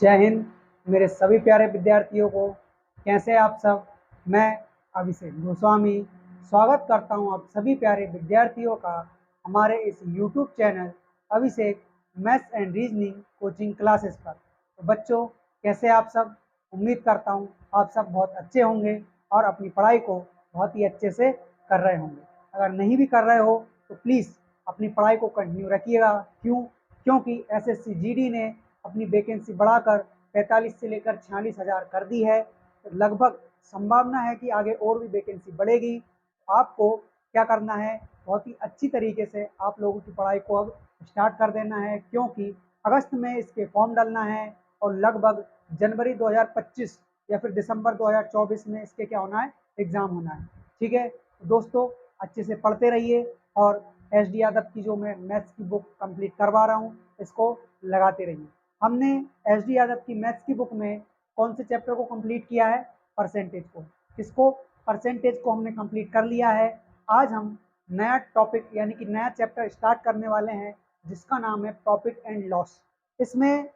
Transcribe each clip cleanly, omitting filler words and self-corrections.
जय हिंद मेरे सभी प्यारे विद्यार्थियों को। कैसे आप सब। मैं अभिषेक गोस्वामी स्वागत करता हूं आप सभी प्यारे विद्यार्थियों का हमारे इस YouTube channel Abhishek maths and reasoning coaching classes पर। तो बच्चों, कैसे आप सब। उम्मीद करता हूं आप सब बहुत अच्छे होंगे और अपनी पढ़ाई को बहुत ही अच्छे से कर रहे होंगे। अगर नहीं भी कर रहे हो तो प्लीज़ अपनी पढ़ाई को कंटिन्यू रखिएगा। क्योंकि SSC GD ने अपनी वैकेंसी बढ़ाकर 45 से लेकर 46,000 कर दी है। तो लगभग संभावना है कि आगे और भी वैकेंसी बढ़ेगी। आपको क्या करना है, बहुत ही अच्छी तरीके से आप लोगों की पढ़ाई को अब स्टार्ट कर देना है, क्योंकि अगस्त में इसके फॉर्म डालना है और लगभग जनवरी 2025 या फिर दिसंबर 2024 में इसके क्या होना है, एग्ज़ाम होना है। ठीक है, तो दोस्तों अच्छे से पढ़ते रहिए और SD यादव की जो मैं मैथ्स की बुक कंप्लीट करवा रहा हूँ इसको लगाते रहिए। हमने SD यादव की मैथ्स की बुक में कौन से चैप्टर को कंप्लीट किया है, परसेंटेज को। इसको परसेंटेज को हमने कंप्लीट कर लिया है। आज हम नया टॉपिक यानी कि नया चैप्टर स्टार्ट करने वाले हैं जिसका नाम है प्रॉफिट एंड लॉस। इसमें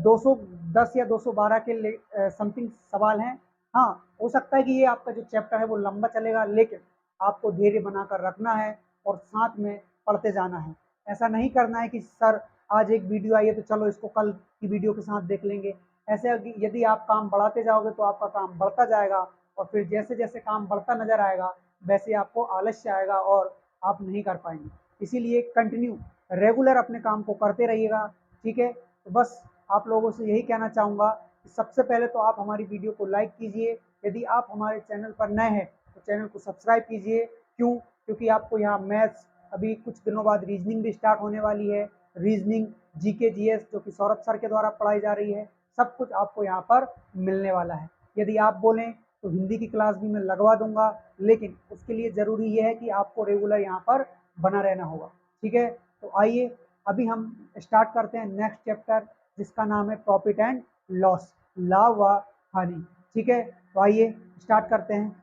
210 या 212 के समथिंग सवाल हैं। हाँ, हो सकता है कि ये आपका जो चैप्टर है वो लंबा चलेगा, लेकिन आपको धैर्य बनाकर रखना है और साथ में पढ़ते जाना है। ऐसा नहीं करना है कि सर आज एक वीडियो आई है तो चलो इसको कल की वीडियो के साथ देख लेंगे। ऐसे यदि आप काम बढ़ाते जाओगे तो आपका काम बढ़ता जाएगा और फिर जैसे जैसे काम बढ़ता नजर आएगा वैसे आपको आलस्य आएगा और आप नहीं कर पाएंगे। इसीलिए कंटिन्यू रेगुलर अपने काम को करते रहिएगा। ठीक है, तो बस आप लोगों से यही कहना चाहूँगा कि सबसे पहले तो आप हमारी वीडियो को लाइक कीजिए। यदि आप हमारे चैनल पर नए हैं तो चैनल को सब्सक्राइब कीजिए। क्योंकि आपको यहाँ मैथ्स, अभी कुछ दिनों बाद रीजनिंग भी स्टार्ट होने वाली है। रीजनिंग, GK GS जो कि सौरभ सर के द्वारा पढ़ाई जा रही है, सब कुछ आपको यहाँ पर मिलने वाला है। यदि आप बोलें तो हिंदी की क्लास भी मैं लगवा दूंगा, लेकिन उसके लिए ज़रूरी ये है कि आपको रेगुलर यहाँ पर बना रहना होगा। ठीक है, तो आइए अभी हम स्टार्ट करते हैं नेक्स्ट चैप्टर जिसका नाम है प्रॉफिट एंड लॉस, लाभ व हानि। ठीक है, तो आइए स्टार्ट करते हैं।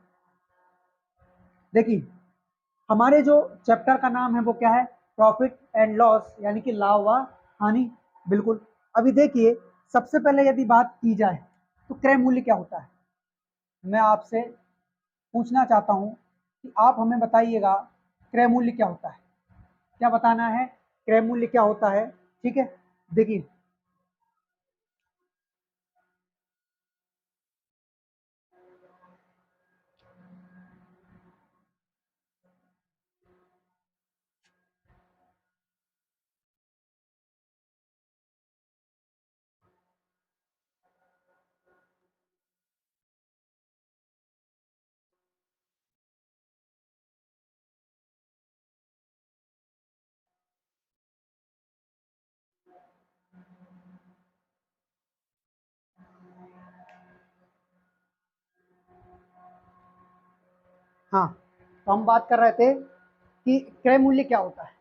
देखिए, हमारे जो चैप्टर का नाम है वो क्या है, प्रॉफिट एंड लॉस यानी कि लाभ व हानि। बिल्कुल। अभी देखिए, सबसे पहले यदि बात की जाए तो क्रय मूल्य क्या होता है। मैं आपसे पूछना चाहता हूं कि आप हमें बताइएगा क्रय मूल्य क्या होता है। क्या बताना है, क्रय मूल्य क्या होता है। ठीक है, देखिए हाँ, तो हम बात कर रहे थे कि क्रय मूल्य क्या होता है,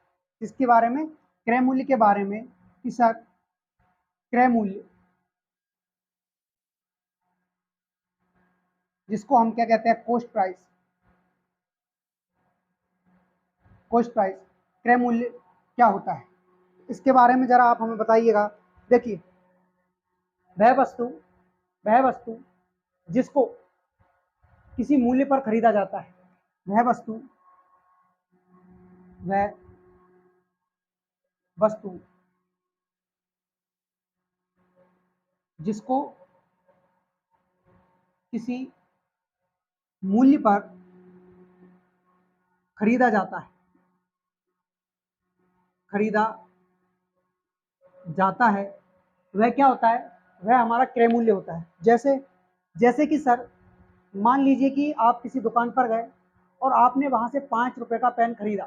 किसके बारे में, क्रय मूल्य के बारे में कि सर क्रय मूल्य जिसको हम क्या कहते हैं, कॉस्ट प्राइस। कॉस्ट प्राइस, क्रय मूल्य क्या होता है, इसके बारे में जरा आप हमें बताइएगा। देखिए, वह वस्तु वह वस्तु जिसको किसी मूल्य पर खरीदा जाता है, वह वस्तु वह वस्तु जिसको किसी मूल्य पर खरीदा जाता है, खरीदा जाता है, वह क्या होता है, वह हमारा क्रय मूल्य होता है। जैसे जैसे कि सर मान लीजिए कि आप किसी दुकान पर गए और आपने वहां से 5 रुपए का पेन खरीदा,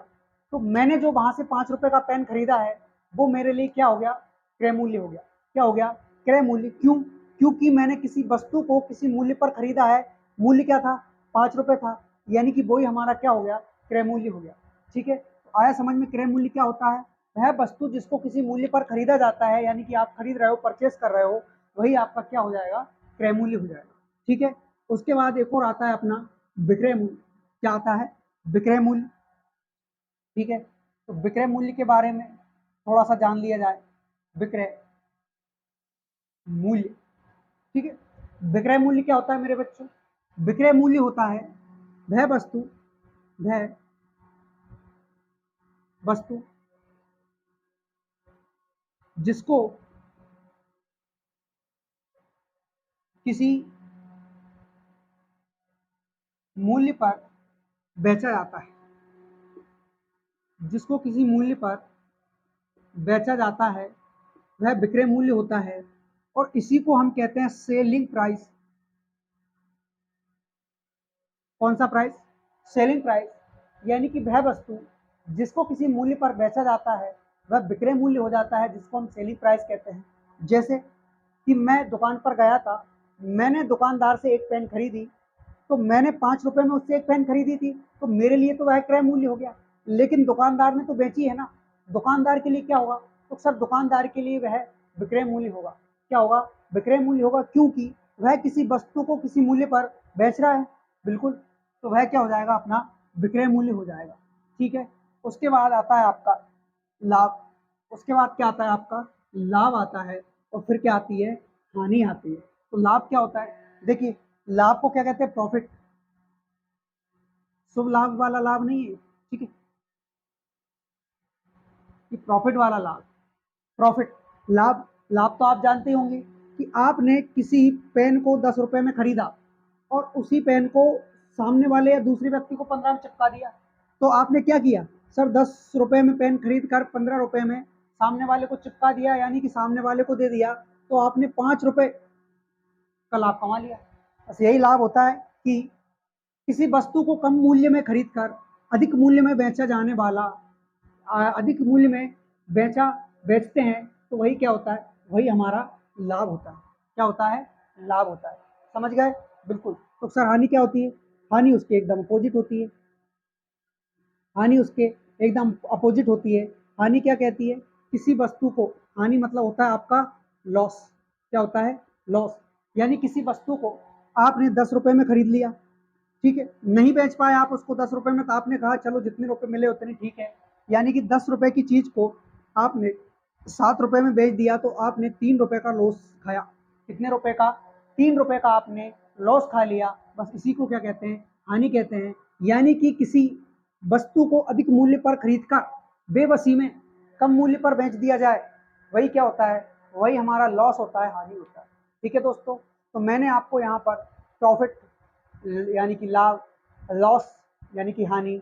तो मैंने जो वहां से 5 रुपए का पेन खरीदा है वो मेरे लिए क्या हो गया, क्रय मूल्य हो गया। क्या हो गया, क्रय मूल्य। क्योंकि मैंने किसी वस्तु को किसी मूल्य पर खरीदा है। मूल्य क्या था, 5 रुपए था, यानी कि वही हमारा क्या हो गया, क्रय मूल्य हो गया। ठीक है, तो आया समझ में क्रय मूल्य क्या होता है। वह वस्तु जिसको किसी मूल्य पर खरीदा जाता है, यानी कि आप खरीद रहे हो, परचेस कर रहे हो, वही आपका क्या हो जाएगा, क्रय मूल्य हो जाएगा। ठीक है, उसके बाद एक और आता है अपना विक्रय मूल्य। क्या आता है, विक्रय मूल्य। ठीक है, तो विक्रय मूल्य के बारे में थोड़ा सा जान लिया जाए। विक्रय मूल्य। ठीक है, विक्रय मूल्य क्या होता है मेरे बच्चों? विक्रय मूल्य होता है वह वस्तु जिसको किसी मूल्य पर बेचा जाता है, जिसको किसी मूल्य पर बेचा जाता है वह विक्रय मूल्य होता है, और इसी को हम कहते हैं सेलिंग प्राइस। कौन सा प्राइस? Selling price. यानी कि वह वस्तु जिसको किसी मूल्य पर बेचा जाता है वह विक्रय मूल्य हो जाता है, जिसको हम सेलिंग प्राइस कहते हैं। जैसे कि मैं दुकान पर गया था, मैंने दुकानदार से एक पेन खरीदी, तो मैंने 5 रुपए में उससे एक पेन खरीदी थी, तो मेरे लिए तो वह क्रय मूल्य हो गया, लेकिन दुकानदार ने तो बेची है ना, दुकानदार के लिए क्या होगा? तो सर दुकानदार के लिए वह विक्रय मूल्य होगा। क्या होगा? विक्रय मूल्य होगा, क्योंकि वह किसी वस्तु को किसी मूल्य पर बेच रहा है। बिल्कुल, तो वह क्या हो जाएगा? अपना विक्रय मूल्य हो जाएगा। ठीक है, उसके बाद आता है आपका लाभ। उसके बाद क्या आता है? आपका लाभ आता है, और फिर क्या आती है? हानि आती है। तो लाभ क्या होता है? देखिए, लाभ को क्या कहते हैं? प्रॉफिट। शुभ लाभ वाला लाभ नहीं है, ठीक है, ये प्रॉफिट वाला लाभ। प्रॉफिट, लाभ। लाभ तो आप जानते होंगे कि आपने किसी पेन को 10 रुपए में खरीदा और उसी पेन को सामने वाले या दूसरे व्यक्ति को 15 में चिपका दिया, तो आपने क्या किया? सर 10 रुपए में पेन खरीद कर 15 रुपए में सामने वाले को चिपका दिया, यानी कि सामने वाले को दे दिया, तो आपने 5 रुपए का लाभ कमा लिया। बस यही लाभ होता है कि किसी वस्तु को कम मूल्य में खरीद कर अधिक मूल्य में बेचा जाने वाला, अधिक मूल्य में बेचते हैं, तो वही क्या होता है? वही हमारा लाभ होता है। क्या होता है? लाभ होता है। समझ गए? बिल्कुल। तो सर हानि क्या होती है? हानि उसके एकदम अपोजिट होती है। हानि उसके एकदम अपोजिट होती है। हानि क्या कहती है? किसी वस्तु को, हानि मतलब होता है आपका लॉस। क्या होता है? लॉस। यानी किसी वस्तु को आपने 10 रुपए में खरीद लिया, ठीक है, नहीं बेच पाए आप उसको 10 रुपए में, तो आपने कहा चलो जितने रुपए मिले उतने ठीक है, यानी कि 10 रुपए की चीज को आपने 7 रुपए में बेच दिया, तो आपने 3 रुपए का लॉस खाया। कितने रुपए का? 3 रुपए का आपने लॉस खा लिया। बस इसी को क्या कहते हैं? हानि कहते हैं। यानी कि किसी वस्तु को अधिक मूल्य पर खरीद कर बेबसी में कम मूल्य पर बेच दिया जाए, वही क्या होता है? वही हमारा लॉस होता है, हानि होता है। ठीक है दोस्तों, तो मैंने आपको यहाँ पर प्रॉफिट यानी कि लाभ, लॉस यानी कि हानि,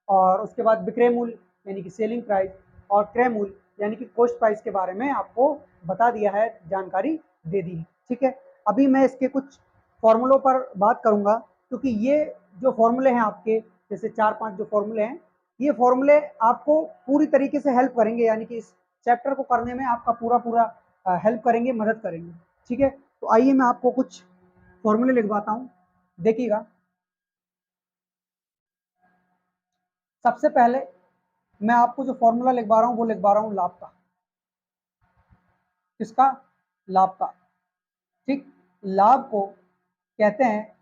और उसके बाद विक्रय मूल्य यानी कि सेलिंग प्राइस, और क्रय मूल्य यानी कि कॉस्ट प्राइस के बारे में आपको बता दिया है, जानकारी दे दी है। ठीक है, अभी मैं इसके कुछ फॉर्मूलों पर बात करूंगा, क्योंकि ये जो फॉर्मूले हैं आपके, जैसे 4-5 जो फॉर्मूले हैं, ये फॉर्मूले आपको पूरी तरीके से हेल्प करेंगे, यानी कि इस चैप्टर को करने में आपका पूरा पूरा हेल्प करेंगे, मदद करेंगे। ठीक है, तो आइए मैं आपको कुछ फॉर्मूले लिखवाता हूँ, देखिएगा। सबसे पहले मैं आपको जो फॉर्मूला लिखवा रहा हूँ वो लिखवा रहा हूँ लाभ का। किसका? लाभ का। ठीक, लाभ को कहते हैं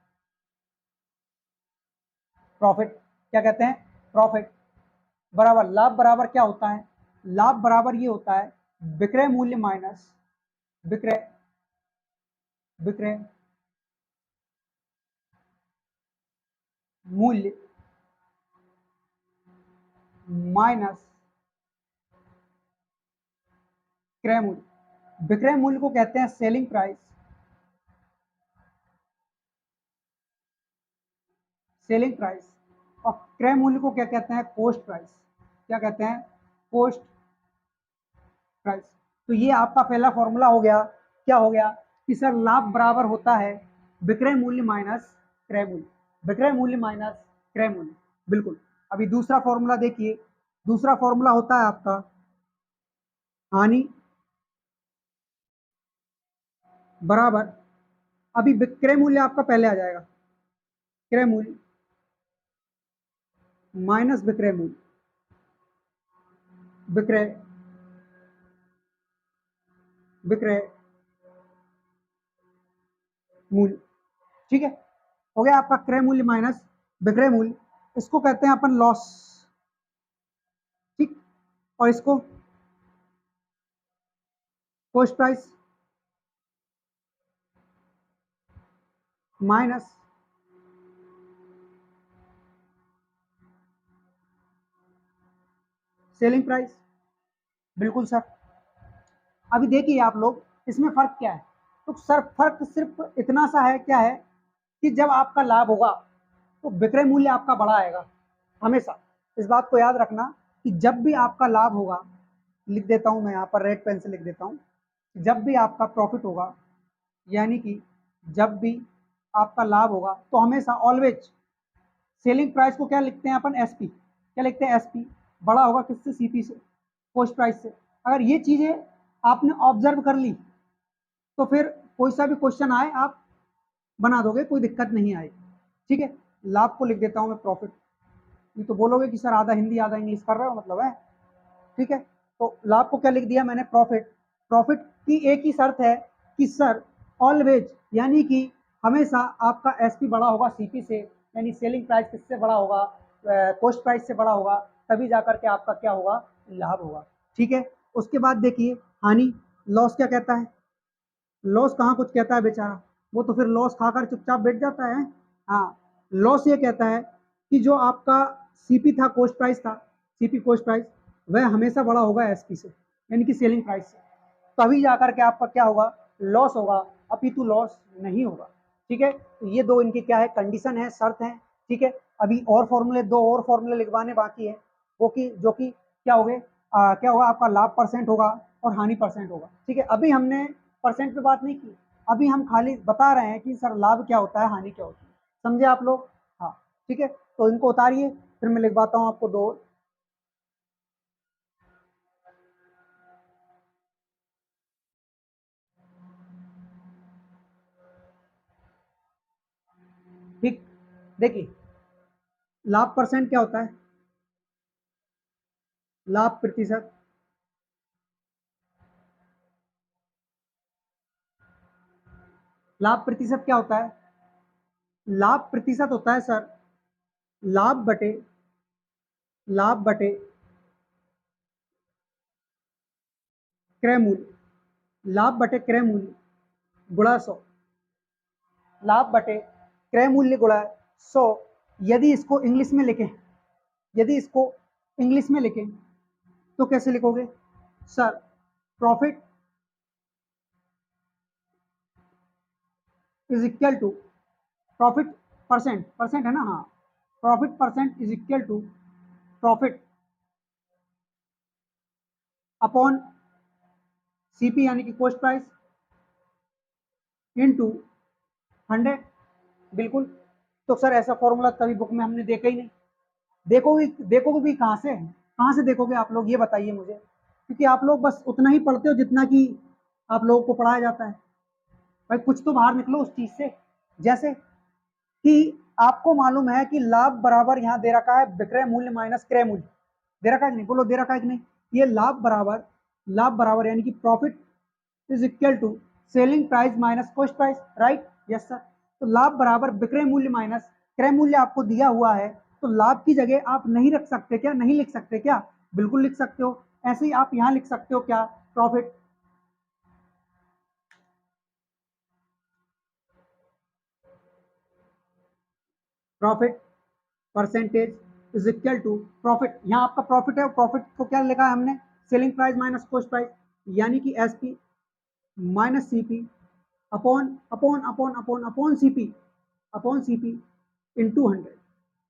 प्रॉफिट। क्या कहते हैं? प्रॉफिट। बराबर, लाभ बराबर क्या होता है? लाभ बराबर ये होता है विक्रय मूल्य माइनस विक्रय विक्रय मूल्य माइनस क्रय मूल्य। विक्रय मूल्य को कहते हैं सेलिंग प्राइस। Selling price. और क्रय मूल्य को क्या कहते हैं? Cost price. क्या कहते हैं? Cost price. तो ये आपका पहला फॉर्मूला हो गया। क्या हो गया? कि सर लाभ बराबर होता है विक्रय मूल्य माइनस क्रय मूल्य। विक्रय मूल्य माइनस क्रय मूल्य। बिल्कुल। अभी दूसरा फॉर्मूला देखिए। दूसरा फॉर्मूला होता है आपका हानि बराबर, अभी विक्रय मूल्य आपका पहले आ जाएगा, क्रय मूल्य माइनस विक्रय मूल्य। विक्रय विक्रय मूल्य। ठीक है, हो गया आपका क्रय मूल्य माइनस विक्रय मूल्य। इसको कहते हैं अपन लॉस। ठीक, और इसको cost price. Minus selling price. बिल्कुल सर। अभी देखिए आप लोग, इसमें फर्क क्या है? तो सर फर्क सिर्फ इतना सा है, क्या है कि जब आपका लाभ होगा तो विक्रय मूल्य आपका बड़ा आएगा हमेशा। इस बात को याद रखना कि जब भी आपका लाभ होगा, लिख देता हूं मैं यहाँ पर रेड पेन से लिख देता हूं, जब भी आपका प्रॉफिट होगा, यानी कि जब भी आपका लाभ होगा, तो हमेशा ऑलवेज सेलिंग प्राइस को क्या लिखते हैं अपन? एसपी। क्या लिखते हैं? एसपी। बड़ा होगा किससे? सीपी से, कॉस्ट प्राइस से। अगर ये चीजें आपने ऑब्जर्व कर ली तो फिर कोई सा भी क्वेश्चन आए आप बना दोगे, कोई दिक्कत नहीं आएगी। ठीक है, लाभ को लिख देता हूं मैं प्रॉफिट। ये तो बोलोगे कि सर आधा हिंदी आधा इंग्लिश कर रहे हो, मतलब है। ठीक है, तो लाभ को क्या लिख दिया मैंने? प्रॉफिट। प्रॉफिट की एक ही शर्त है कि सर ऑलवेज, यानी कि हमेशा आपका एसपी बड़ा होगा सीपी से, यानी सेलिंग प्राइस किससे बड़ा होगा? कॉस्ट प्राइस से बड़ा होगा, तभी जाकर के आपका क्या होगा? लाभ होगा। ठीक है, उसके बाद देखिए हानि, लॉस क्या कहता है? लॉस कहाँ कुछ कहता है बेचारा, वो तो फिर लॉस खाकर चुपचाप बैठ जाता है। हाँ, लॉस ये कहता है कि जो आपका सीपी था, कॉस्ट प्राइस था, सीपी कॉस्ट प्राइस, वह हमेशा बड़ा होगा एसपी से, यानी कि सेलिंग प्राइस से, तभी जाकर के आपका क्या होगा? लॉस होगा, अपितु लॉस नहीं होगा। ठीक है, तो ये दो इनकी क्या है? कंडीशन है, शर्त है। ठीक है, अभी और फॉर्मूले, दो और फॉर्मूले लिखवाने बाकी है, वो कि जो कि क्या होंगे? क्या होगा? आपका लाभ परसेंट होगा और हानि परसेंट होगा। ठीक है, अभी हमने परसेंट पे बात नहीं की, अभी हम खाली बता रहे हैं कि सर लाभ क्या होता है, हानि क्या होती है। समझे आप लोग? हाँ, ठीक है, तो इनको उतारिए, फिर मैं लिखवाता हूँ आपको दो। ठीक, देखिए लाभ परसेंट क्या होता है? लाभ प्रतिशत। लाभ प्रतिशत क्या होता है? लाभ प्रतिशत होता है सर लाभ बटे, लाभ बटे क्रय मूल्य, लाभ बटे क्रय मूल्य गुणा 100। लाभ बटे क्रय मूल्य गुणा 100। यदि इसको इंग्लिश में लिखें, यदि इसको इंग्लिश में लिखें तो कैसे लिखोगे? Sir profit is equal to, profit percent, percent है ना? हाँ, profit percent is equal to profit upon CP, यानी कि कॉस्ट प्राइस, इनटू 100। बिल्कुल। तो सर ऐसा फॉर्मूला कभी बुक में हमने देखा ही नहीं। देखोगे, देखोगे भी कहाँ से? कहाँ से देखोगे आप लोग, ये बताइए मुझे, क्योंकि आप लोग बस उतना ही पढ़ते हो जितना कि आप लोगों को पढ़ाया जाता है। भाई कुछ तो बाहर निकलो उस चीज से। जैसे कि आपको मालूम है कि लाभ बराबर यहाँ दे रखा है विक्रय मूल्य माइनस क्रय मूल्य, दे रखा है कि नहीं? बोलो, दे रखा है कि नहीं? ये लाभ बराबर, लाभ बराबर यानी कि profit is equal to selling price minus cost price, right? Yes sir. तो लाभ बराबर विक्रय मूल्य माइनस क्रय मूल्य आपको दिया हुआ है, तो लाभ की जगह आप नहीं रख सकते क्या? नहीं लिख सकते क्या? बिल्कुल लिख सकते हो। ऐसे ही आप यहाँ लिख सकते हो क्या? Profit, profit percentage is equal to profit, यहाँ आपका प्रॉफिट है, प्रॉफिट को क्या लिखा है हमने? Selling price minus cost price, यानी कि SP minus CP upon upon upon upon upon CP, upon CP into 100,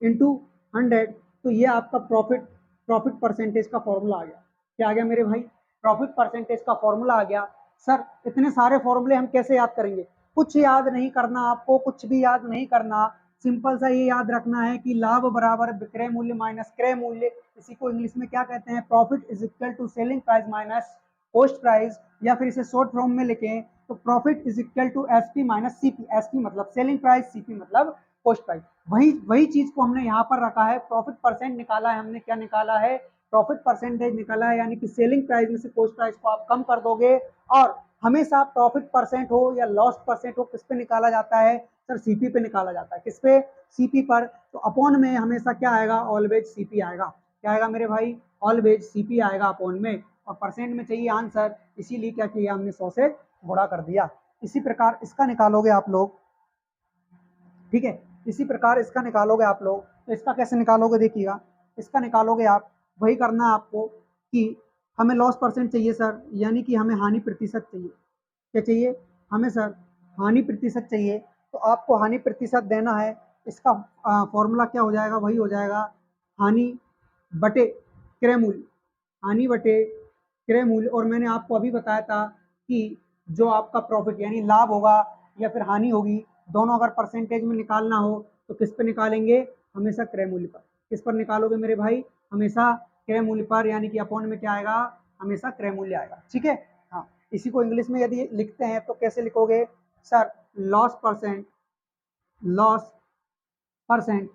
into 100। तो ये आपका प्रॉफिट, प्रॉफिट परसेंटेज का फॉर्मूला आ गया। क्या आ गया मेरे भाई? प्रॉफिट परसेंटेज का फॉर्मूला आ गया। सर इतने सारे फॉर्मूले हम कैसे याद करेंगे? कुछ याद नहीं करना आपको, कुछ भी याद नहीं करना। सिंपल सा ये याद रखना है कि लाभ बराबर विक्रय मूल्य माइनस क्रय मूल्य, इसी को इंग्लिश में क्या कहते हैं? Profit is equal to selling price minus cost price, या फिर इसे शॉर्ट फॉर्म में लिखें तो profit is equal to SP minus CP. SP मतलब सेलिंग प्राइस, सीपी मतलब कॉस्ट प्राइस। वही वही चीज को हमने यहाँ पर रखा है। प्रॉफिट परसेंट निकाला है हमने, क्या निकाला है? प्रॉफिट परसेंटेज निकाला है, यानी कि सेलिंग प्राइस में से कॉस्ट प्राइस को आप कम कर दोगे। और हमेशा प्रॉफिट परसेंट हो या लॉस परसेंट हो, किस पे निकाला जाता है? सर सीपी पे निकाला जाता है। किस पे? सीपी पर। तो अपॉन में हमेशा क्या आएगा? ऑलवेज सीपी आएगा। क्या आएगा मेरे भाई? ऑलवेज सीपी आएगा अपॉन में। और परसेंट में चाहिए आंसर, इसीलिए क्या किया हमने? 100 से गुणा कर दिया। इसी प्रकार इसका निकालोगे आप लोग, ठीक है। इसी प्रकार इसका निकालोगे आप लोग, तो इसका कैसे निकालोगे देखिएगा, इसका निकालोगे आप, वही करना है आपको कि हमें लॉस परसेंट चाहिए सर, यानी कि हमें हानि प्रतिशत चाहिए। क्या चाहिए हमें सर? हानि प्रतिशत चाहिए। तो आपको हानि प्रतिशत देना है। इसका फॉर्मूला क्या हो जाएगा? वही हो जाएगा हानि बटे क्रय मूल्य, हानि बटे क्रय मूल्य। और मैंने आपको अभी बताया था कि जो आपका प्रॉफिट यानी लाभ होगा या फिर हानि होगी, दोनों अगर परसेंटेज में निकालना हो तो किस पे निकालेंगे? हमेशा क्रय मूल्य पर। किस पर निकालोगे मेरे भाई? हमेशा क्रय मूल्य पर, यानी कि अपॉन में क्या आएगा? हमेशा क्रय मूल्य आएगा। ठीक है। हाँ, इसी को इंग्लिश में यदि लिखते हैं तो कैसे लिखोगे sir? Loss percent, loss percent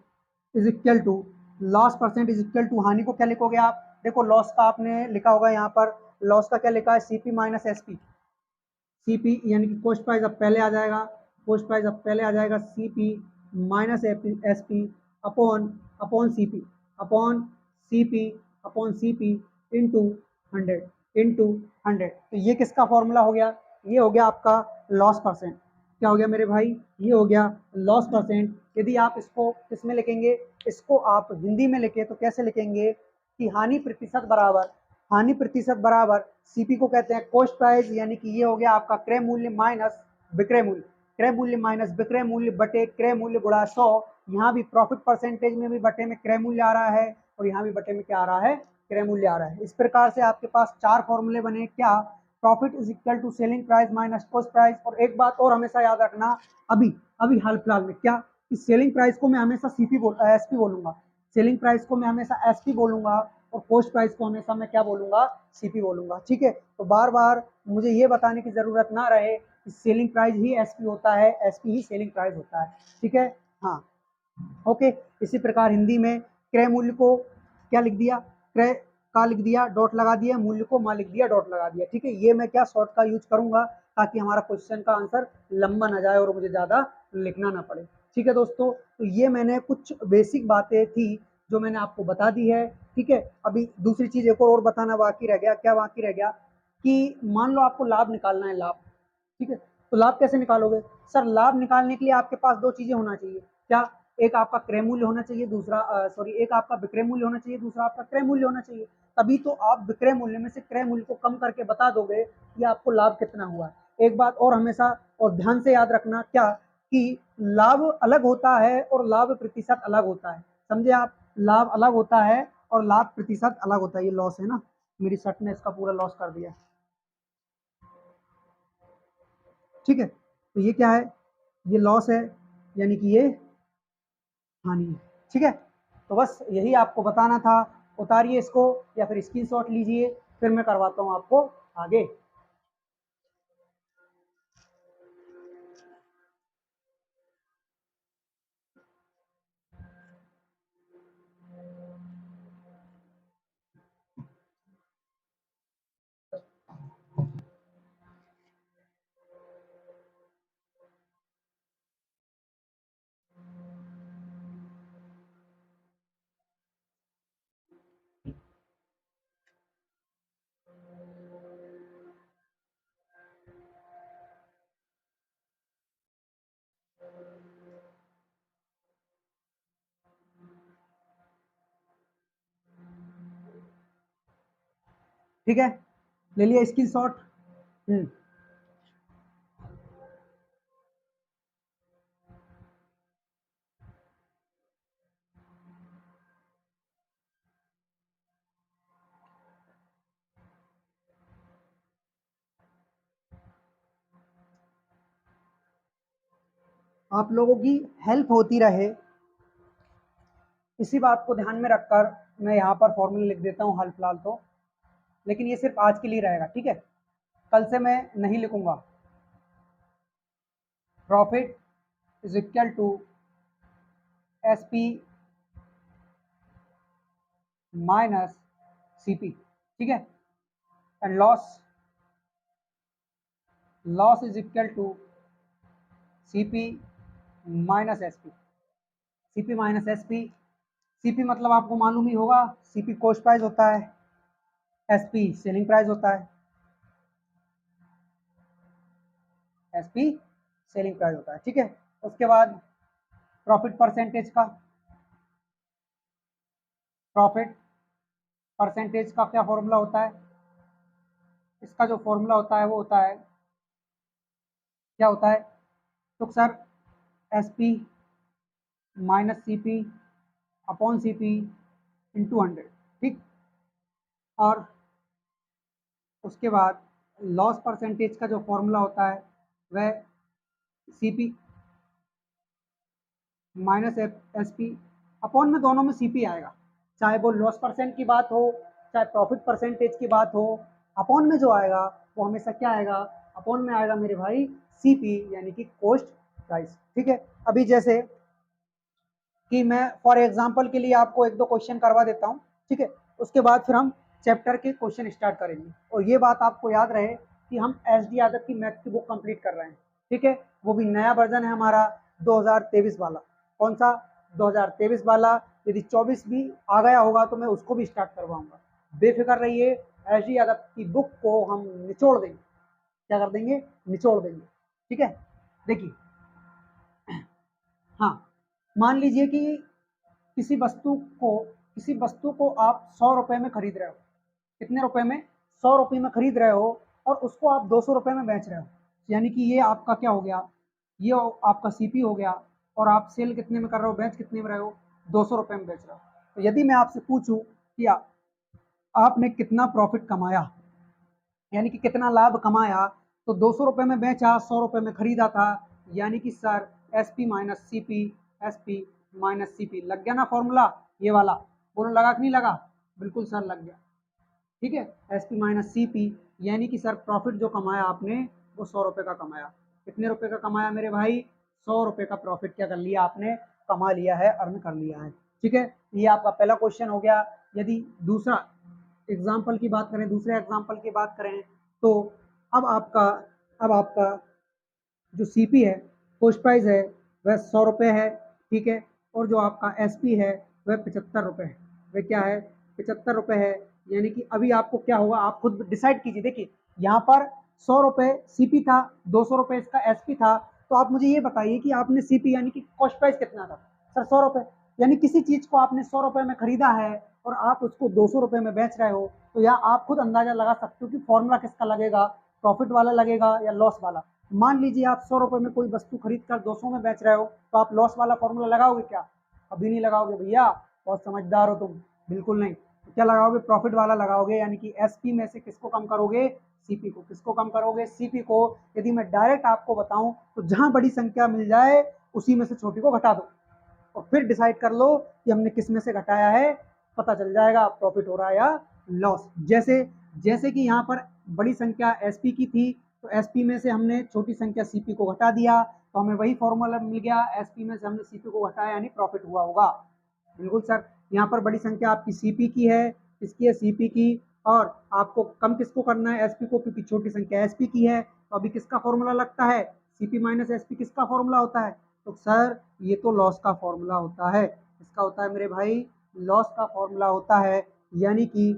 is equal to, loss percent is equal to, हानि को क्या लिखोगे आप? देखो लॉस का आपने लिखा होगा यहाँ पर, लॉस का क्या लिखा है? CP minus SP. सीपी यानी कि कॉस्ट प्राइस अब पहले आ जाएगा, कॉस्ट प्राइस अब पहले आ जाएगा, CP minus SP upon upon CP, upon CP, upon CP into 100, into 100। तो ये किसका फॉर्मूला हो गया? ये हो गया आपका लॉस परसेंट। क्या हो गया मेरे भाई? ये हो गया लॉस परसेंट। यदि आप इसको किसमें लिखेंगे, इसको आप हिंदी में लिखे तो कैसे लिखेंगे कि हानि प्रतिशत बराबर, हानि प्रतिशत बराबर सीपी को कहते हैं कॉस्ट प्राइस, यानी कि ये हो गया आपका क्रय मूल्य माइनस विक्रय मूल्य, क्रय मूल्य माइनस विक्रय मूल्य बटे क्रय मूल्य गुणा 100। यहाँ भी प्रॉफिट परसेंटेज में भी बटे में क्रय मूल्य आ रहा है और यहाँ भी बटे में क्या आ रहा है? क्रय मूल्य आ रहा है। इस प्रकार से आपके पास 4 फॉर्मूले बने। क्या? Profit is equal to selling price minus cost price. और एक बात और हमेशा याद रखना, अभी अभी हाल फिलहाल में क्या, कि सेलिंग प्राइस को मैं हमेशा एसपी बोलूंगा, सेलिंग प्राइस को मैं हमेशा एसपी बोलूंगा और कॉस्ट प्राइस को हमेशा मैं क्या बोलूंगा? सीपी बोलूंगा। ठीक है। तो बार बार मुझे ये बताने की जरूरत ना रहे कि सेलिंग प्राइस ही एसपी होता है, एसपी ही सेलिंग प्राइस होता है। ठीक है। हाँ, ओके। इसी प्रकार हिंदी में क्रय मूल्य को क्या लिख दिया? क्रय का लिख दिया, डॉट लगा दिया, मूल्य को मा लिख दिया, डॉट लगा दिया। ठीक है। ये मैं क्या शॉर्ट का यूज करूंगा ताकि हमारा क्वेश्चन का आंसर लंबा ना जाए और मुझे ज्यादा लिखना ना पड़े। ठीक है दोस्तों, तो ये मैंने कुछ बेसिक बातें थी जो मैंने आपको बता दी है। ठीक है। अभी दूसरी चीज एक और बताना बाकी रह गया। क्या बाकी रह गया? कि मान लो आपको लाभ निकालना है, लाभ। ठीक है। तो लाभ कैसे निकालोगे सर? लाभ निकालने के लिए आपके पास दो चीजें होना चाहिए। क्या? एक आपका क्रय मूल्य होना चाहिए, दूसरा एक आपका विक्रय मूल्य होना चाहिए, दूसरा आपका क्रय मूल्य होना चाहिए। तभी तो आप विक्रय मूल्य में से क्रय मूल्य को कम करके बता दोगे कि आपको लाभ कितना हुआ। एक बात और हमेशा और ध्यान से याद रखना, क्या, कि लाभ अलग होता है और लाभ प्रतिशत अलग होता है। समझे आप? लाभ अलग होता है और लाभ प्रतिशत अलग होता है। ये लॉस है ना, मेरी शर्ट ने इसका पूरा लॉस कर दिया। ठीक है। तो ये क्या है? ये लॉस है, यानी कि ये हानि है। ठीक है। तो बस यही आपको बताना था। उतारिए इसको या फिर स्क्रीनशॉट लीजिए, फिर मैं करवाता हूँ आपको आगे। ठीक है, ले लिया स्क्रीनशॉट। आप लोगों की हेल्प होती रहे, इसी बात को ध्यान में रखकर मैं यहाँ पर फॉर्मूला लिख देता हूँ हाल फिलहाल तो, लेकिन ये सिर्फ आज के लिए रहेगा। ठीक है। कल से मैं नहीं लिखूंगा। Profit is equal to SP minus CP. ठीक है। And loss, loss is equal to CP minus SP, CP minus SP. CP मतलब आपको मालूम ही होगा, सीपी कॉस्ट प्राइस होता है, एसपी सेलिंग प्राइस होता है, एसपी सेलिंग प्राइस होता है। ठीक है। उसके बाद प्रॉफिट परसेंटेज का, प्रॉफिट परसेंटेज का क्या फॉर्मूला होता है? इसका जो फॉर्मूला होता है वो होता है, क्या होता है? तो sir S P minus C P upon C P into 100, ठीक। और उसके बाद लॉस परसेंटेज का जो फॉर्मूला होता है वह C P minus S P upon में, दोनों में सी पी आएगा, चाहे वो लॉस परसेंट की बात हो चाहे प्रॉफिट परसेंटेज की बात हो, अपॉन में जो आएगा वो हमेशा क्या आएगा? अपॉन में आएगा मेरे भाई सी पी, यानी कि कॉस्ट प्राइस, ठीक है। अभी जैसे कि मैं फॉर एग्जांपल के लिए आपको एक दो क्वेश्चन करवा देता हूँ, ठीक है, उसके बाद फिर हम चैप्टर के क्वेश्चन स्टार्ट करेंगे। और ये बात आपको याद रहे कि हम एस डी यादव की मैथ की बुक कंप्लीट कर रहे हैं, ठीक है, वो भी नया वर्जन है हमारा 2023 वाला। कौन सा? 2023 वाला। यदि 24 भी आ गया होगा तो मैं उसको भी स्टार्ट करवाऊंगा, बेफिक्र रहिए। एस डी यादव की बुक को हम निचोड़ देंगे, क्या कर देंगे? निचोड़ देंगे, ठीक है। देखिए, हाँ, मान लीजिए कि किसी वस्तु को किसी वस्तु को आप 100 रुपए में खरीद रहे हो। कितने रुपए में? 100 रुपए में खरीद रहे हो और उसको आप 200 रुपए में बेच रहे हो, यानी कि ये आपका क्या हो गया? ये आपका सीपी हो गया। और आप सेल कितने में कर रहे हो, बेच कितने में रहे हो? 200 रुपए में बेच रहे हो। तो यदि मैं आपसे पूछूं कि आपने कितना प्रॉफिट कमाया, यानी कि कितना लाभ कमाया, तो 200 रुपए में बेचा, 100 रुपए में खरीदा था, यानी कि sir S P minus C P, S P minus C P. लग गया ना फॉर्मूला ये वाला? बोलो लगा कि नहीं लगा? बिल्कुल सर लग गया, ठीक है। S P minus C P, यानी कि सर प्रॉफिट जो कमाया आपने वो 100 रुपए का कमाया। कितने रुपए का कमाया मेरे भाई? 100 रुपए का प्रॉफिट क्या कर लिया आपने? कमा लिया है, अर्न कर लिया है, ठीक है। ये आपका पहला क्वेश्चन हो गया। यदि दूसरा एग्जाम्पल की बात करें, दूसरे एग्जाम्पल की बात करें, तो अब आपका अब आपका जो सीपी है, पोस्ट प्राइस है, वह 100 रुपये है, ठीक है। और जो आपका एसपी है वह 75 रुपये है। वह क्या है? 75 रुपये है। यानी कि अभी आपको क्या होगा, आप खुद डिसाइड कीजिए। देखिए, यहाँ पर 100 रुपये सीपी था, 200 रुपये इसका एसपी था। तो आप मुझे ये बताइए कि आपने सीपी यानी कि कॉस्ट प्राइस कितना था? सर 100 रुपये। यानी किसी चीज को आपने 100 रुपये में खरीदा है और आप उसको 200 रुपये में बेच रहे हो, तो यहाँ आप खुद अंदाजा लगा सकते हो कि फॉर्मूला किसका लगेगा, प्रॉफिट वाला लगेगा या लॉस वाला। मान लीजिए आप 100 रुपये में कोई वस्तु खरीद कर 200 में बेच रहे हो, तो आप लॉस वाला फॉर्मूला लगाओगे क्या? कभी नहीं लगाओगे भैया, बहुत समझदार हो तुम। बिल्कुल नहीं। तो क्या लगाओगे? प्रॉफिट वाला लगाओगे, यानी कि एसपी में से किसको कम करोगे? सीपी को। किसको कम करोगे? सीपी को। यदि मैं डायरेक्ट आपको बताऊं तो जहां बड़ी संख्या मिल जाए उसी में से छोटी को घटा दो और फिर डिसाइड कर लो कि हमने किस में से घटाया है, पता चल जाएगा प्रॉफिट हो रहा है या लॉस। जैसे जैसे कि यहाँ पर बड़ी संख्या एसपी की थी, तो एसपी में से हमने छोटी संख्या सीपी को घटा दिया, तो हमें वही फॉर्मूला मिल गया, एसपी में से हमने सीपी को घटाया यानी प्रॉफिट हुआ होगा। बिल्कुल सर। यहाँ पर बड़ी संख्या आपकी सीपी की है, किसकी है? सीपी की। और आपको कम किसको करना है? एसपी को, क्योंकि छोटी संख्या एसपी की है। तो अभी किसका फॉर्मूला लगता है? सीपी माइनस एसपी किसका फॉर्मूला होता है? तो सर ये तो लॉस का फॉर्मूला होता है। इसका होता है मेरे भाई, लॉस का फॉर्मूला होता है। यानी कि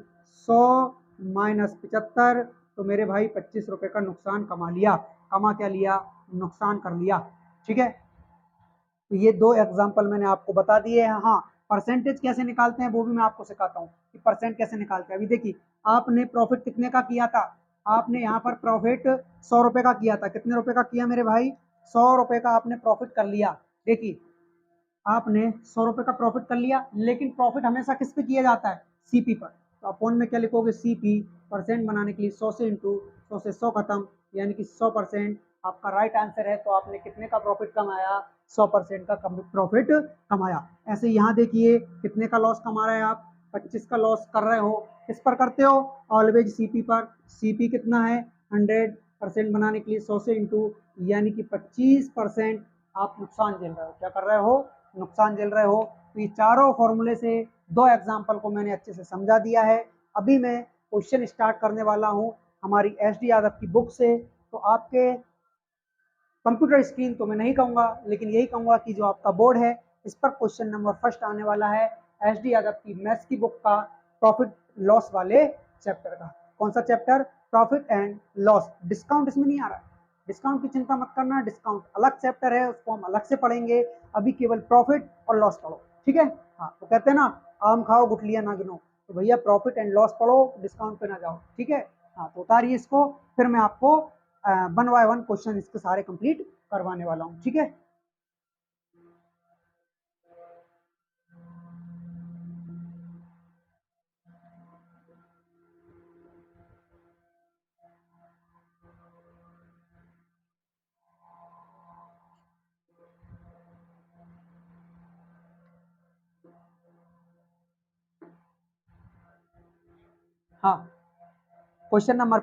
100 माइनस 75, तो मेरे भाई 25 रुपए का नुकसान कमा लिया। कमा क्या लिया? नुकसान कर लिया, ठीक है। तो ये दो एग्जाम्पल मैंने आपको बता दिए हैं। हाँ, परसेंटेज कैसे निकालते हैं वो भी मैं आपको सिखाता हूँ कि परसेंट कैसे निकालते हैं। अभी देखिए, आपने प्रॉफिट कितने का किया था? आपने यहाँ पर प्रॉफिट 100 रुपए का किया था। कितने रुपए का किया मेरे भाई? 100 रुपए का आपने प्रॉफिट कर लिया। देखिए, आपने 100 रुपए का प्रॉफिट कर लिया, लेकिन प्रॉफिट हमेशा किस पे किया जाता है? सीपी पर। तो अपॉन में क्या लिखोगे? सीपी। परसेंट बनाने के लिए 100 से इंटू 100 से 100 खत्म, यानी कि 100% आपका राइट आंसर है। तो आपने कितने का प्रॉफिट कमाया? 100% का प्रॉफिट कमाया। ऐसे यहाँ देखिए, कितने का लॉस कमा रहे हैं आप? 25 का लॉस कर रहे हो। किस पर करते हो? ऑलवेज सीपी पर। सीपी कितना है? 100%। बनाने के लिए 100 से इंटू, यानी कि 25% आप नुकसान झेल रहे हो। क्या कर रहे हो? नुकसान झेल रहे हो। तो ये चारों फॉर्मूले से दो एग्जाम्पल को मैंने अच्छे से समझा दिया है। अभी मैं क्वेश्चन स्टार्ट करने वाला हूँ हमारी एस डी यादव की बुक से। तो आपके कंप्यूटर स्क्रीन तो मैं नहीं कहूँगा, लेकिन यही कहूँगा कि जो आपका बोर्ड है इस पर क्वेश्चन नंबर फर्स्ट आने वाला है एस डी यादव की मैथ्स की बुक का, प्रॉफिट लॉस वाले चैप्टर का। कौन सा chapter? Profit and loss. Discount इसमें नहीं आ रहा है, डिस्काउंट की चिंता मत करना, डिस्काउंट अलग चैप्टर है, उसको हम अलग से पढ़ेंगे। अभी केवल प्रॉफिट और लॉस पढ़ो, ठीक है। हाँ, तो कहते हैं ना, आम खाओ गुठलियां ना गिनो, तो भैया प्रॉफिट एंड लॉस पढ़ो, डिस्काउंट पे ना जाओ, ठीक है। हाँ, तो उतारिए इसको, फिर मैं आपको 1 बाय 1 क्वेश्चन इसके सारे कंप्लीट करवाने वाला हूँ, ठीक है। हाँ, क्वेश्चन नंबर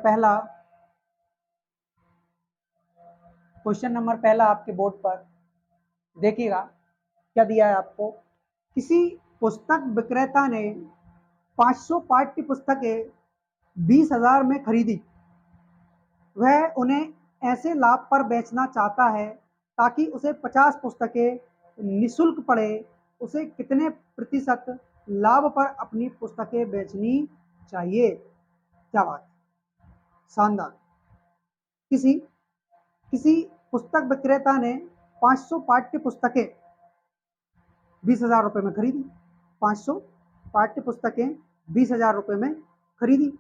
पहला आपके बोर्ड पर देखिएगा, क्या दिया है आपको। किसी पुस्तक विक्रेता ने 500 पाठ्य पुस्तकें 20,000 में खरीदी। वह उन्हें ऐसे लाभ पर बेचना चाहता है ताकि उसे 50 पुस्तकें निःशुल्क पड़े। उसे कितने प्रतिशत लाभ पर अपनी पुस्तकें बेचनी चाहिए? क्या बात, शानदार। किसी किसी पुस्तक विक्रेता ने 500 पाठ्य पुस्तकें 20,000 रुपये में खरीदी। 500 पाठ्य पुस्तकें 20,000 रुपये में खरीदी,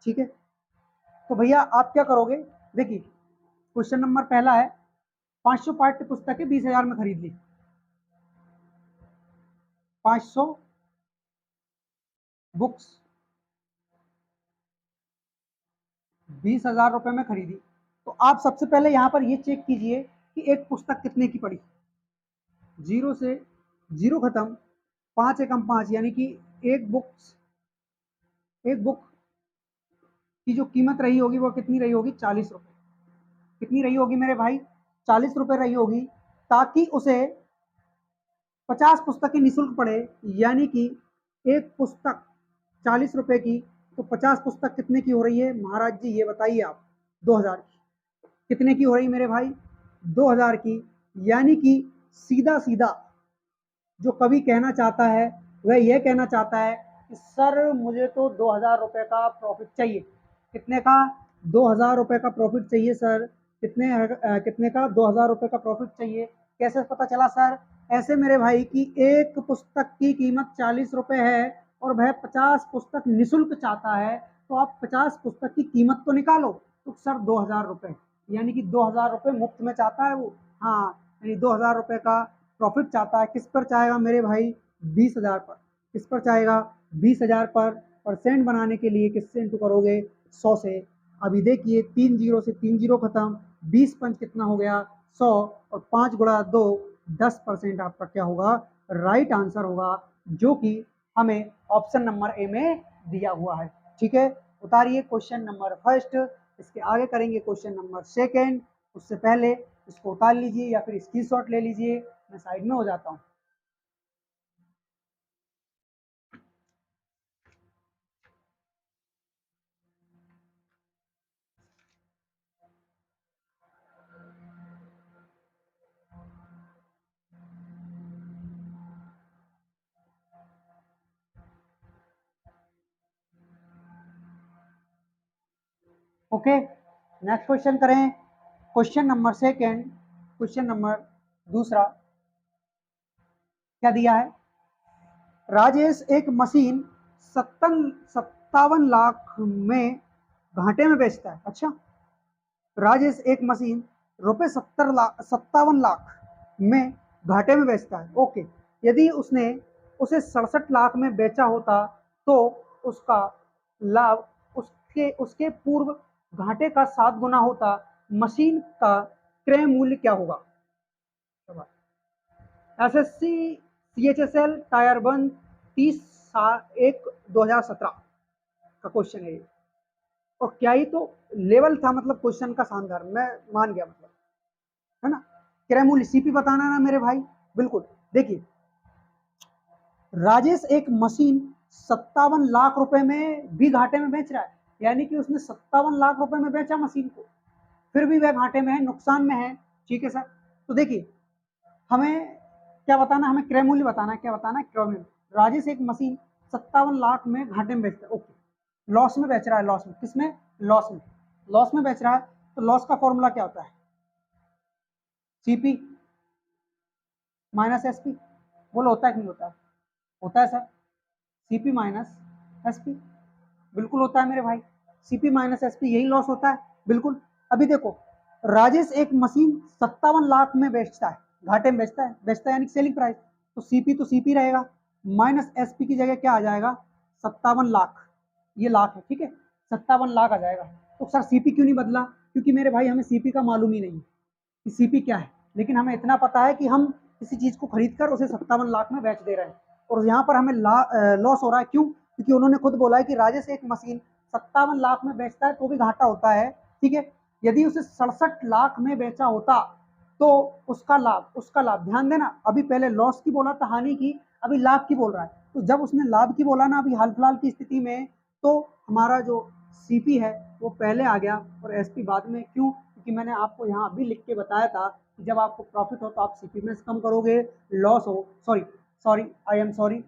ठीक है। तो भैया आप क्या करोगे, देखिए क्वेश्चन नंबर पहला है, 500 पाठ्य पुस्तकें 20,000 में खरीद ली। 500 बुक्स 20,000 रुपये में खरीदी। तो आप सबसे पहले यहाँ पर ये चेक कीजिए कि एक पुस्तक कितने की पड़ी। जीरो से जीरो खत्म, 5 एकम 5, यानी कि एक बुक की जो कीमत रही होगी वो कितनी रही होगी? 40 रुपये। कितनी रही होगी मेरे भाई? 40 रुपये रही होगी, ताकि उसे 50 पुस्तकें निःशुल्क पड़े, यानी कि एक पुस्तक 40 रुपये की, तो 50 पुस्तक कितने की हो रही है महाराज जी, ये बताइए आप? 2,000 की। कितने की हो रही मेरे भाई? 2,000 की। यानी कि सीधा सीधा जो कवि कहना चाहता है वह यह कहना चाहता है कि सर मुझे तो 2,000 रुपये का प्रॉफिट चाहिए। कितने का? 2,000 रुपये का प्रॉफिट चाहिए सर। कितने का? 2,000 रुपये का प्रॉफिट चाहिए। कैसे पता चला सर? ऐसे मेरे भाई कि एक पुस्तक की कीमत 40 रुपये है और वह 50 पुस्तक निःशुल्क चाहता है, तो आप 50 पुस्तक की कीमत तो निकालो। तो सर 2,000 रुपये, यानी कि 2,000 रुपये मुफ्त में चाहता है वो। हाँ, यानी 2,000 रुपये का प्रॉफिट चाहता है। किस पर चाहेगा मेरे भाई? 20,000 पर। किस पर चाहेगा? 20,000 पर। परसेंट बनाने के लिए किससे इंटू करोगे? 100 से। अभी देखिए 3 जीरो से 3 जीरो खत्म, 20 पंच कितना हो गया? 100, और 5 गुणा 2 10% आपका क्या होगा? राइट आंसर होगा, जो कि हमें ऑप्शन नंबर ए में दिया हुआ है, ठीक है। उतारिए क्वेश्चन नंबर फर्स्ट, इसके आगे करेंगे क्वेश्चन नंबर सेकेंड। उससे पहले इसको उतार लीजिए या फिर स्क्रीनशॉट ले लीजिए, मैं साइड में हो जाता हूँ। ओके, नेक्स्ट क्वेश्चन करें। Question number second, question number दूसरा क्या दिया है? राजेश एक मशीन 57 लाख में घंटे में बेचता है। अच्छा, राजेश एक मशीन रुपए 57 लाख में घाटे में बेचता है। ओके, यदि उसने उसे 67 लाख में बेचा होता तो उसका लाभ उसके उसके पूर्व घाटे का 7 गुना होता। मशीन का क्रय मूल्य क्या होगा? एसएससी सीएचएसएल टायर 1 30/1/2017 का क्वेश्चन है ये। और क्या ही तो लेवल था, मतलब क्वेश्चन का शानदार, मैं मान गया, मतलब है ना। क्रय मूल्य सीपी बताना ना मेरे भाई, बिल्कुल। देखिए राजेश एक मशीन 57 लाख रुपए में भी घाटे में बेच रहा है, यानी कि उसने 57 लाख रुपए में बेचा मशीन को, फिर भी वह घाटे में है, नुकसान में है, ठीक है सर। तो देखिए हमें क्या बताना, हमें क्रय मूल्य बताना है। क्या बताना है? क्रय मूल्य। राजेश एक मशीन 57 लाख में घाटे में बेचता है, ओके। लॉस में बेच रहा है, लॉस में, किसमें? लॉस में। लॉस में बेच रहा है, तो लॉस का फॉर्मूला क्या होता है? सीपी माइनस एसपी, बोलो होता है कि नहीं होता है? होता है सर, सीपी माइनस एसपी, बिल्कुल होता है मेरे भाई। सीपी माइनस एसपी यही लॉस होता है, बिल्कुल। अभी देखो, राजेश एक मशीन 57 लाख में बेचता है, घाटे में बेचता है यानी सेलिंग प्राइस, तो सीपी रहेगा, माइनस एसपी की जगह क्या आ जाएगा, 57 लाख, ये लाख है, ठीक है, 57 लाख आ जाएगा। तो सर सीपी क्यों नहीं बदला? क्योंकि मेरे भाई हमें सीपी का मालूम ही नहीं कि सीपी क्या है, लेकिन हमें इतना पता है कि हम किसी चीज को खरीद कर उसे 57 लाख में बेच दे रहे हैं, और यहाँ पर हमें लॉस हो रहा है। क्यों? क्योंकि उन्होंने खुद बोला है कि राजेश एक मशीन 57 लाख में बेचता है तो भी घाटा होता है, ठीक है। यदि उसे 67 लाख में बेचा होता तो उसका लाभ ध्यान देना, अभी पहले लॉस की बोला था, हानि की, अभी लाभ की बोल रहा है। तो जब उसने लाभ की बोला ना अभी हाल फिलहाल की स्थिति में, तो हमारा जो सीपी है वो पहले आ गया और एसपी बाद में। क्यों? क्योंकि मैंने आपको यहाँ अभी लिख के बताया था कि जब आपको प्रॉफिट हो तो आप सीपी में से कम करोगे, लॉस हो, सॉरी आई एम सॉरी,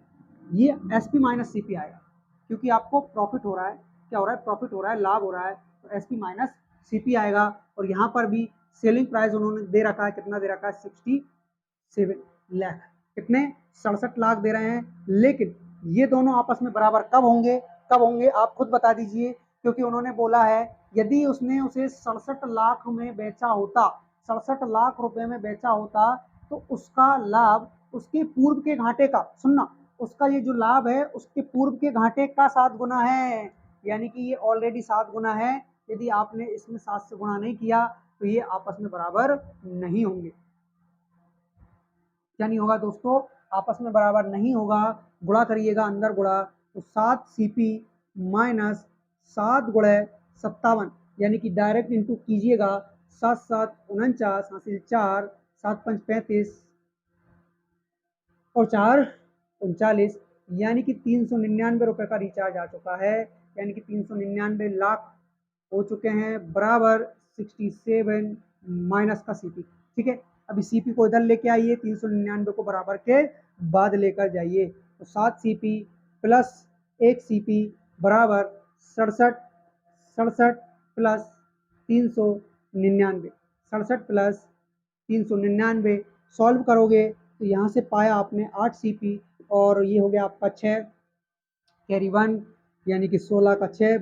ये एसपी माइनस सीपी आएगा, क्योंकि आपको प्रॉफिट हो रहा है, क्या हो रहा है, प्रॉफिट हो रहा है, लाभ हो रहा है, तो एसपी माइनस सीपी आएगा। और यहाँ पर भी सेलिंग प्राइस उन्होंने दे रखा है, कितना दे रखा है, 67 लाख, कितने, 67 लाख दे रहे हैं। लेकिन ये दोनों आपस में बराबर कब होंगे आप खुद बता दीजिए, क्योंकि उन्होंने बोला है यदि उसने उसे 67 लाख में बेचा होता, 67 लाख रुपए में बेचा होता, तो उसका लाभ उसके पूर्व के घाटे का, सुनना, उसका ये जो लाभ है उसके पूर्व के घाटे का 7 गुना है, यानी कि ये ऑलरेडी 7 गुना है। यदि आपने इसमें 7 से गुणा नहीं किया तो ये आपस में बराबर नहीं होंगे। क्या नहीं होगा दोस्तों? आपस में बराबर नहीं होगा। गुणा करिएगा, अंदर गुणा, तो 7 सीपी माइनस 7 × 57, यानी कि डायरेक्ट इंटू कीजिएगा, 7 7 49 हासिल 4, 7 5 35 और 4 39, यानी कि 399 रुपए का रिचार्ज आ चुका है, यानी कि 399 लाख हो चुके हैं, बराबर 67 माइनस का सीपी, ठीक है। अभी सीपी को इधर लेके आइए, 399 को बराबर के बाद लेकर जाइए, तो 7 सीपी प्लस 1 सीपी बराबर 67 प्लस 399, 67 + 399 सॉल्व करोगे तो यहाँ से पाया आपने 8 सीपी, और ये हो गया आपका 6 कैरी 1, यानी कि 16 का 6,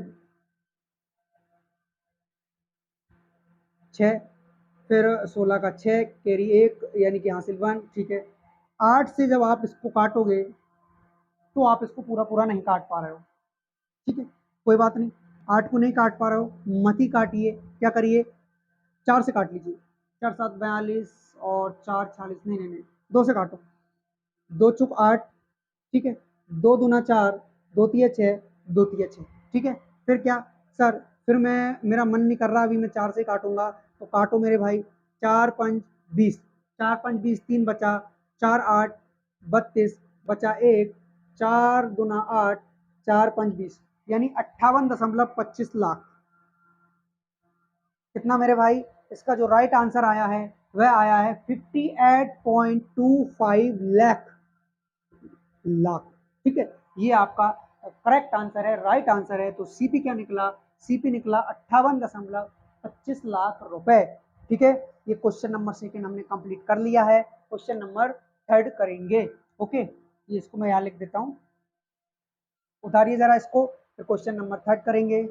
फिर 16 का 6 कैरी 1, यानी कि हासिल 1, ठीक है। 8 से जब आप इसको काटोगे तो आप इसको पूरा पूरा नहीं काट पा रहे हो, ठीक है, कोई बात नहीं, 8 को नहीं काट पा रहे हो मत ही काटिए, क्या करिए, 4 से काट लीजिए, 4 7 42 और 4 46, नहीं, 2 से काटो, 2 चुक 8, ठीक है, 2 दूना 4, 2 तिया 6, 2 तिया 6, ठीक है। फिर क्या सर, फिर मेरा मन नहीं कर रहा, अभी मैं 4 से काटूंगा, तो काटो मेरे भाई, 4 5 20, 4 5 20, 3 बचा, 4 8 32, बचा 1, 4 दूना 8, 4 5 20, यानी 58.25 लाख। कितना मेरे भाई? इसका जो राइट आंसर आया है वह आया है 58.25 लाख, ठीक है, ये आपका करेक्ट आंसर है, राइट आंसर है। तो सीपी क्या निकला? सीपी निकला 58.25 लाख रुपए, ठीक है। ये क्वेश्चन नंबर 2 हमने कंप्लीट कर लिया है, क्वेश्चन नंबर 3 करेंगे, ओके। ये इसको मैं यहाँ लिख देता हूँ, उतारिए जरा इसको, फिर क्वेश्चन नंबर 3 करेंगे।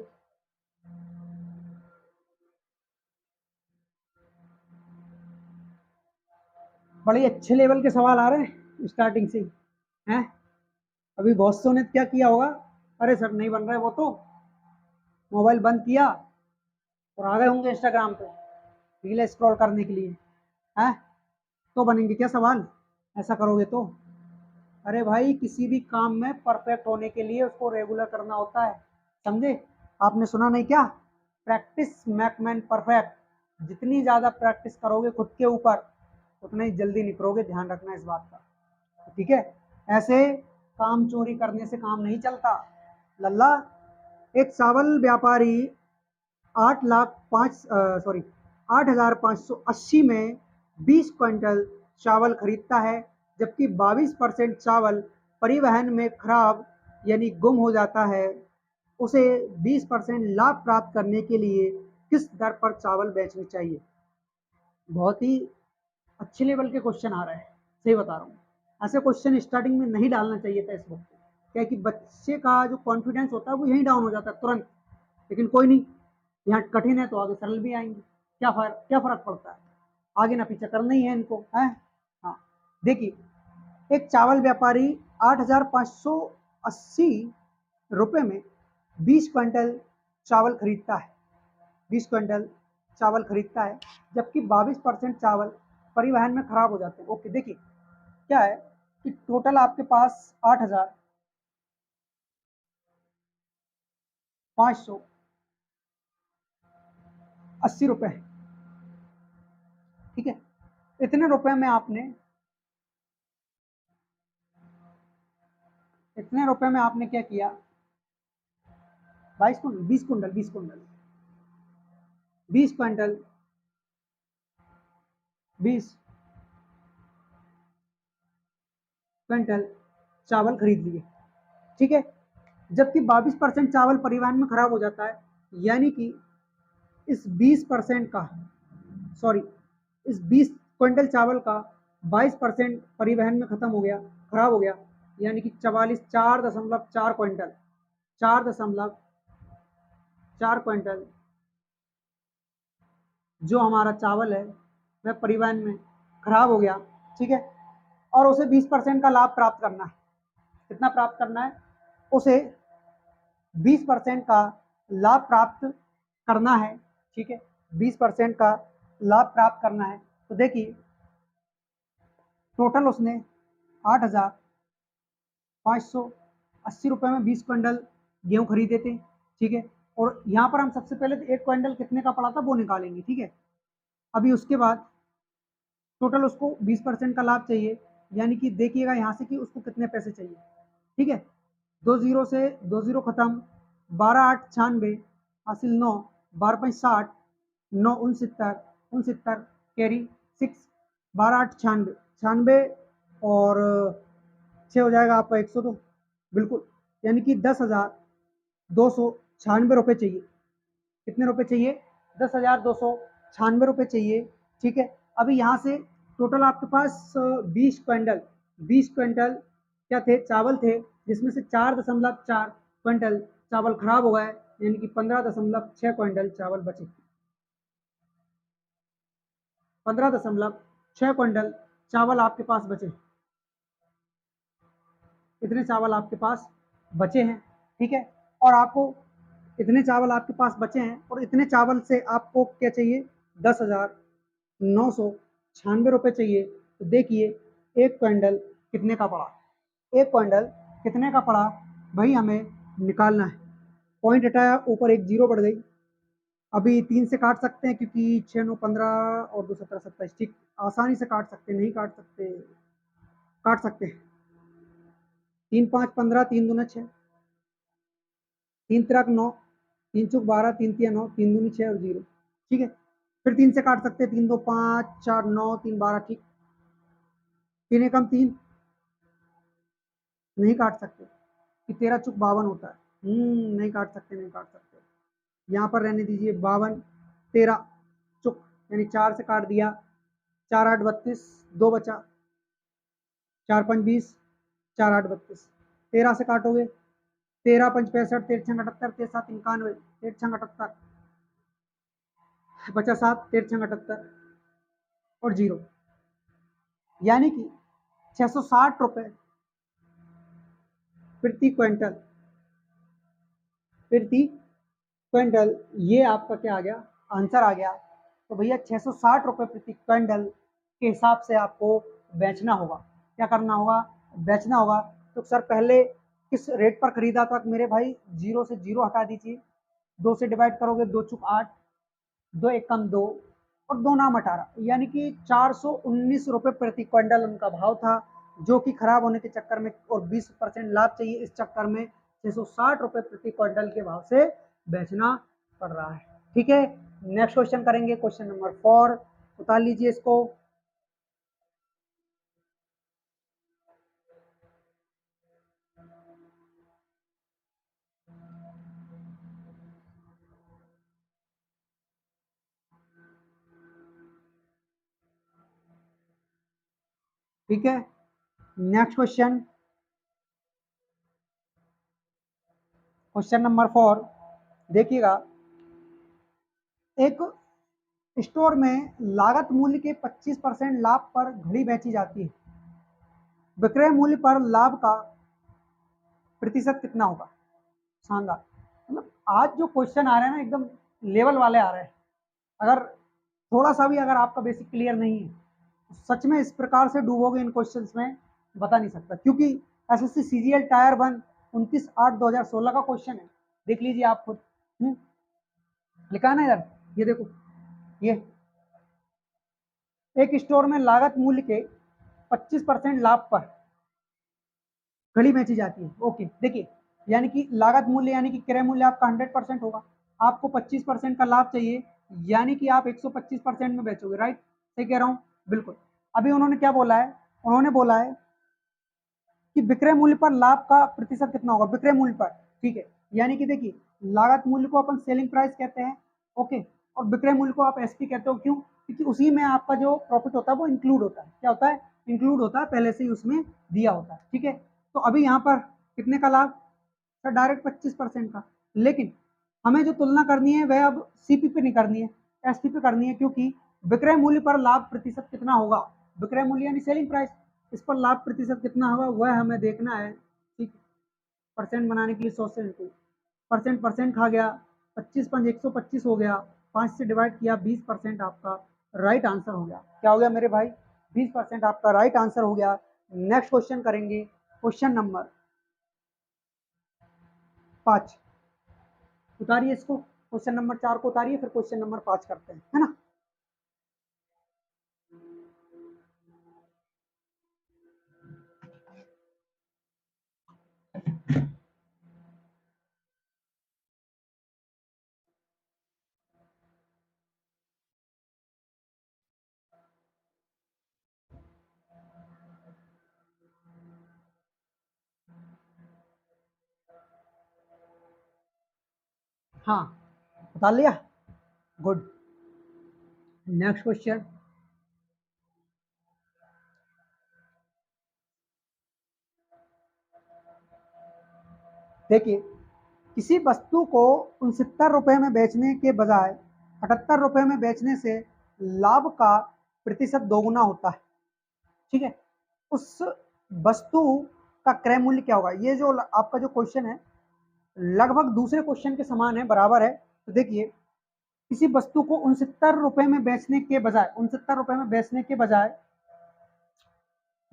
बड़े अच्छे लेवल के सवाल आ रहे हैं स्टार्टिंग से, हैं? अभी बहुत सौ ने क्या किया होगा, अरे सर नहीं बन रहा है, वो तो मोबाइल बंद किया और आ गए होंगे इंस्टाग्राम पे रील स्क्रॉल करने के लिए, हैं? तो बनेंगे क्या सवाल ऐसा करोगे तो? अरे भाई किसी भी काम में परफेक्ट होने के लिए उसको रेगुलर करना होता है, समझे? आपने सुना नहीं क्या, प्रैक्टिस मेक मैन परफेक्ट, जितनी ज़्यादा प्रैक्टिस करोगे खुद के ऊपर उतना ही जल्दी निखरोगे, ध्यान रखना इस बात का, ठीक है। ऐसे काम चोरी करने से काम नहीं चलता लल्ला। एक चावल व्यापारी 8,0580 में 20 क्विंटल चावल खरीदता है, जबकि 22% चावल परिवहन में खराब यानी गुम हो जाता है। उसे 20% लाभ प्राप्त करने के लिए किस दर पर चावल बेचनी चाहिए? बहुत ही अच्छे लेवल के क्वेश्चन आ रहे हैं, सही बता रहा हूँ। ऐसे क्वेश्चन स्टार्टिंग में नहीं डालना चाहिए था इस वक्त। क्या है कि बच्चे का जो कॉन्फिडेंस होता है वो यहीं डाउन हो जाता है तुरंत। लेकिन कोई नहीं, यहाँ कठिन है तो आगे सरल भी आएंगे। क्या फर्क पड़ता है, आगे ना पीछे करना ही है इनको, है। हाँ, देखिए, एक चावल व्यापारी 8,580 रुपए में 20 क्विंटल चावल खरीदता है। 20 क्विंटल चावल खरीदता है, जबकि 22% चावल परिवहन में खराब हो जाते हैं। ओके, देखिए क्या है कि टोटल आपके पास 8,580 रुपए है, ठीक है। इतने रुपए में आपने क्या किया, 22 quintal, 20 quintal, 20 quintal, 20 quintal, 20 quintal चावल खरीद लिए, ठीक है। जबकि 22% चावल परिवहन में खराब हो जाता है, यानी कि इस 20% का, सॉरी, इस 20 क्विंटल चावल का 22% परिवहन में खत्म हो गया, खराब हो गया, यानी कि 4.4 क्विंटल, 4.4 क्विंटल जो हमारा चावल है वह परिवहन में खराब हो गया, ठीक है। और उसे 20% का लाभ प्राप्त करना है। कितना प्राप्त करना है उसे? 20% का लाभ प्राप्त करना है, ठीक है। 20% का लाभ प्राप्त करना है। तो देखिए, टोटल उसने 8,580 रुपये में 20 क्विंटल गेहूँ खरीदे थे, ठीक है। और यहाँ पर हम सबसे पहले तो 1 क्विंटल कितने का पड़ा था वो निकालेंगे, ठीक है। अभी उसके बाद टोटल उसको 20% का लाभ चाहिए, यानी कि देखिएगा यहाँ से कि उसको कितने पैसे चाहिए, ठीक है। 2 जीरो से 2 जीरो खत्म, 12,896 हासिल 9, 12 5 60, 9 69, 69 कैरी 6, 12,896, 96 और 6 हो जाएगा आपका 102, बिल्कुल। यानी कि 10,296 रुपये चाहिए। कितने रुपए चाहिए? 10,296 रुपये चाहिए, ठीक है। अभी यहाँ से टोटल आपके पास 20 क्विंटल, 20 क्विंटल क्या थे? चावल थे, जिसमें से 4.4 क्विंटल चावल खराब हो गए, यानी कि 15.6 क्विंटल चावल बचे। 15.6 क्विंटल चावल आपके पास बचे। इतने चावल आपके पास बचे हैं, ठीक है। और आपको इतने चावल आपके पास बचे हैं, और इतने चावल से आपको क्या चाहिए? 10,996 रुपये चाहिए। तो देखिए, 1 क्विंटल कितने का पड़ा? 1 क्विंटल कितने का पड़ा भाई, हमें निकालना है। पॉइंट हटाया, ऊपर एक जीरो बढ़ गई। अभी 3 से काट सकते हैं, क्योंकि 6 9 15 और 2 17 27, ठीक। आसानी से काट सकते, नहीं काट सकते, काट सकते हैं। 3 5 15, 3 दूना 6, 3 तिरक 9, 3 चुक 12, 3 तिया 9, 3 दूनी 6 और जीरो, ठीक है। फिर 3 से काट सकते हैं, 3 2 5 4 9, 3 12, ठीक। 3 एकम 3, नहीं काट सकते कि 13 चुक 52 होता है। नहीं काट सकते, नहीं काट सकते। यहाँ पर रहने दीजिए 52, 13 चुक, यानी 4 से काट दिया, 4 8 32, 2 बचा, 4 5 20, 4 8 32। 13 से काटोगे, 13 5 65, 13 6 78, 13 7 91, 13 6 78, बचा 7, 13 6 78 और जीरो, यानी कि 660 रुपये प्रति क्विंटल, प्रति क्विंटल। ये आपका क्या आ गया? आंसर आ गया। तो भैया 660 रुपये प्रति क्विंटल के हिसाब से आपको बेचना होगा। क्या करना होगा? बेचना होगा। तो सर पहले किस रेट पर खरीदा था मेरे भाई? जीरो से जीरो हटा दीजिए, 2 से डिवाइड करोगे, 2 चुक 8, 2 एकम 2 और 2 नाम 18, यानी कि 419 रुपये प्रति क्विंटल उनका भाव था, जो कि खराब होने के चक्कर में और 20% लाभ चाहिए इस चक्कर में 660 रुपये प्रति क्विंटल के भाव से बेचना पड़ रहा है, ठीक है। नेक्स्ट क्वेश्चन करेंगे, क्वेश्चन नंबर 4, उतार लीजिए इसको। ठीक है, नेक्स्ट क्वेश्चन, क्वेश्चन नंबर 4। देखिएगा, एक स्टोर में लागत मूल्य के 25% लाभ पर घड़ी बेची जाती है, विक्रय मूल्य पर लाभ का प्रतिशत कितना होगा? शानदार। मतलब आज जो क्वेश्चन आ रहे हैं ना, एकदम लेवल वाले आ रहे हैं। अगर थोड़ा सा भी अगर आपका बेसिक क्लियर नहीं है, तो सच में इस प्रकार से डूबोगे इन क्वेश्चंस में, बता नहीं सकता। क्योंकि एसएससी सीजीएल टायर 1 29/8/2016 का क्वेश्चन है, देख लीजिए आप खुद। लिखा है ना इधर, ये देखो, ये एक स्टोर में लागत मूल्य के 25% लाभ पर घड़ी बेची जाती है। ओके, देखिए, यानी कि लागत मूल्य यानी कि क्रय मूल्य आपका 100% होगा, आपको 25% का लाभ चाहिए, यानी कि आप 125% में बेचोगे। राइट, सही कह रहा हूँ? बिल्कुल। अभी उन्होंने क्या बोला है? उन्होंने बोला है कि विक्रय मूल्य पर लाभ का प्रतिशत कितना होगा, विक्रय मूल्य पर। ठीक है, यानी कि देखिए, लागत मूल्य को अपन सेलिंग प्राइस कहते हैं, ओके, और विक्रय मूल्य को आप एसपी कहते हो। क्यों? क्योंकि उसी में आपका जो प्रॉफिट होता है वो इंक्लूड होता है। क्या होता है? इंक्लूड होता है, पहले से ही उसमें दिया होता है। ठीक है, तो अभी यहाँ पर कितने का लाभ? सर डायरेक्ट 25% का। लेकिन हमें जो तुलना करनी है वह अब सीपी पे नहीं करनी है, एसपी पे करनी है। क्योंकि विक्रय मूल्य पर लाभ प्रतिशत कितना होगा, विक्रय मूल्य यानी सेलिंग प्राइस, इस पर लाभ प्रतिशत कितना होगा वह हमें देखना है। ठीक, परसेंट बनाने के लिए 100 से इंटू परसेंट, परसेंट खा गया, 25 125 हो गया, 5 से डिवाइड किया, 20% आपका राइट आंसर हो गया। क्या हो गया मेरे भाई? 20% आपका राइट आंसर हो गया। नेक्स्ट क्वेश्चन करेंगे, क्वेश्चन नंबर 5। उतारिए इसको, क्वेश्चन नंबर 4 को उतारिए, फिर क्वेश्चन नंबर 5 करते हैं, है ना। हाँ, उतार लिया, गुड। नेक्स्ट क्वेश्चन, देखिए, किसी वस्तु को 69 रुपए में बेचने के बजाय 78 रुपए में बेचने से लाभ का प्रतिशत दोगुना होता है। ठीक है, उस वस्तु का क्रय मूल्य क्या होगा? ये जो आपका जो क्वेश्चन है लगभग दूसरे क्वेश्चन के समान है, बराबर है। तो देखिए, किसी वस्तु को 69 रुपए में बेचने के बजाय 69 रुपए में बेचने के बजाय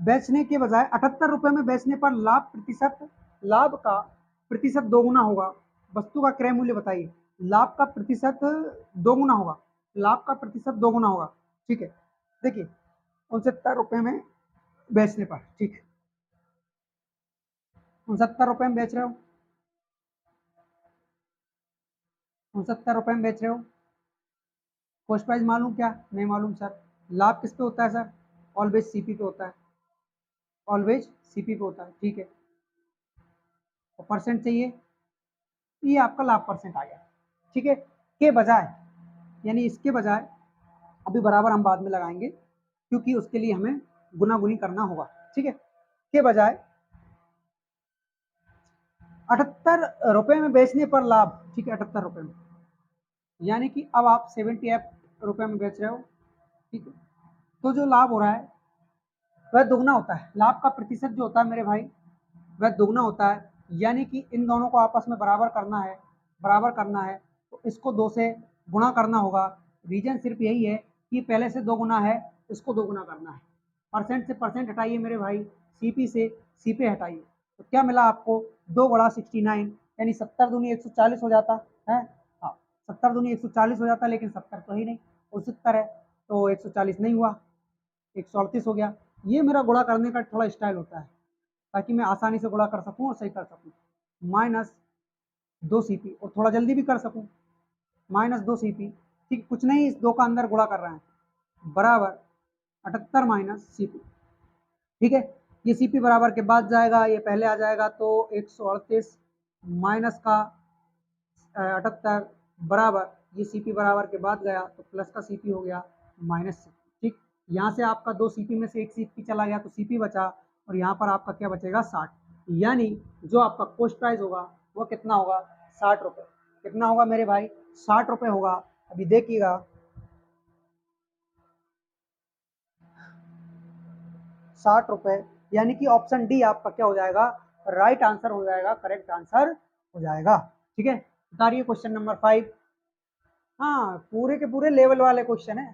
78 रुपए में बेचने पर लाभ का प्रतिशत दोगुना होगा। वस्तु का क्रय मूल्य बताइए, लाभ का प्रतिशत दोगुना होगा, लाभ का प्रतिशत दोगुना होगा। ठीक है, देखिए, 69 रुपए में बेचने पर, ठीक, 69 रुपए में बेच रहे हो, 69 रुपए में बेच रहे हो, कॉस्ट प्राइस मालूम? क्या नहीं मालूम सर। लाभ किस पे होता है सर? ऑलवेज सीपी पे होता है, ऑलवेज सीपी पे होता है। ठीक है, और परसेंट चाहिए, ये आपका लाभ परसेंट आ गया। ठीक है, के बजाय, यानी इसके बजाय, अभी बराबर हम बाद में लगाएंगे क्योंकि उसके लिए हमें गुना गुनी करना होगा। ठीक है, के बजाय 78 रुपए में बेचने पर लाभ। ठीक है, 78 रुपए में, यानी कि अब आप 78 रुपए में बेच रहे हो। ठीक है, तो जो लाभ हो रहा है वह दोगुना होता है, लाभ का प्रतिशत जो होता है मेरे भाई वह दोगुना होता है। यानी कि इन दोनों को आपस में बराबर करना है, बराबर करना है, तो इसको 2 से गुणा करना होगा। रीजन सिर्फ यही है कि पहले से 2 गुना है, इसको 2 गुना करना है। परसेंट से परसेंट हटाइए मेरे भाई, सीपी से सीपी हटाइए, तो क्या मिला आपको? 2 × 69, यानी 70 दूनी 140 हो जाता है। हाँ, 70 दूनी 140 हो जाता, लेकिन 70 तो ही नहीं, 69 है, तो 140 नहीं हुआ, 138 हो गया। ये मेरा गुणा करने का थोड़ा स्टाइल होता है, ताकि मैं आसानी से गुणा कर सकूं और सही कर सकूं। -2 CP, और थोड़ा जल्दी भी कर सकूं, -2 CP। ठीक, कुछ नहीं, इस 2 का अंदर गुणा कर रहे हैं, बराबर 78 - CP। ठीक है, ये सीपी बराबर के बाद जाएगा, ये पहले आ जाएगा, तो 138 माइनस का 78 बराबर, ये सीपी बराबर के बाद गया तो प्लस का सीपी हो गया -6। ठीक, यहाँ से आपका 2 सीपी में से 1 सीपी चला गया तो सीपी बचा, और यहाँ पर आपका क्या बचेगा 60। यानी जो आपका कॉस्ट प्राइस होगा वो कितना होगा 60 रुपये। कितना होगा मेरे भाई 60 रुपये होगा। अभी देखिएगा 60 रुपये, यानी कि ऑप्शन डी आपका क्या हो जाएगा राइट आंसर हो जाएगा, करेक्ट आंसर हो जाएगा। ठीक है, उतारिए क्वेश्चन नंबर 5। हाँ पूरे के पूरे लेवल वाले क्वेश्चन है,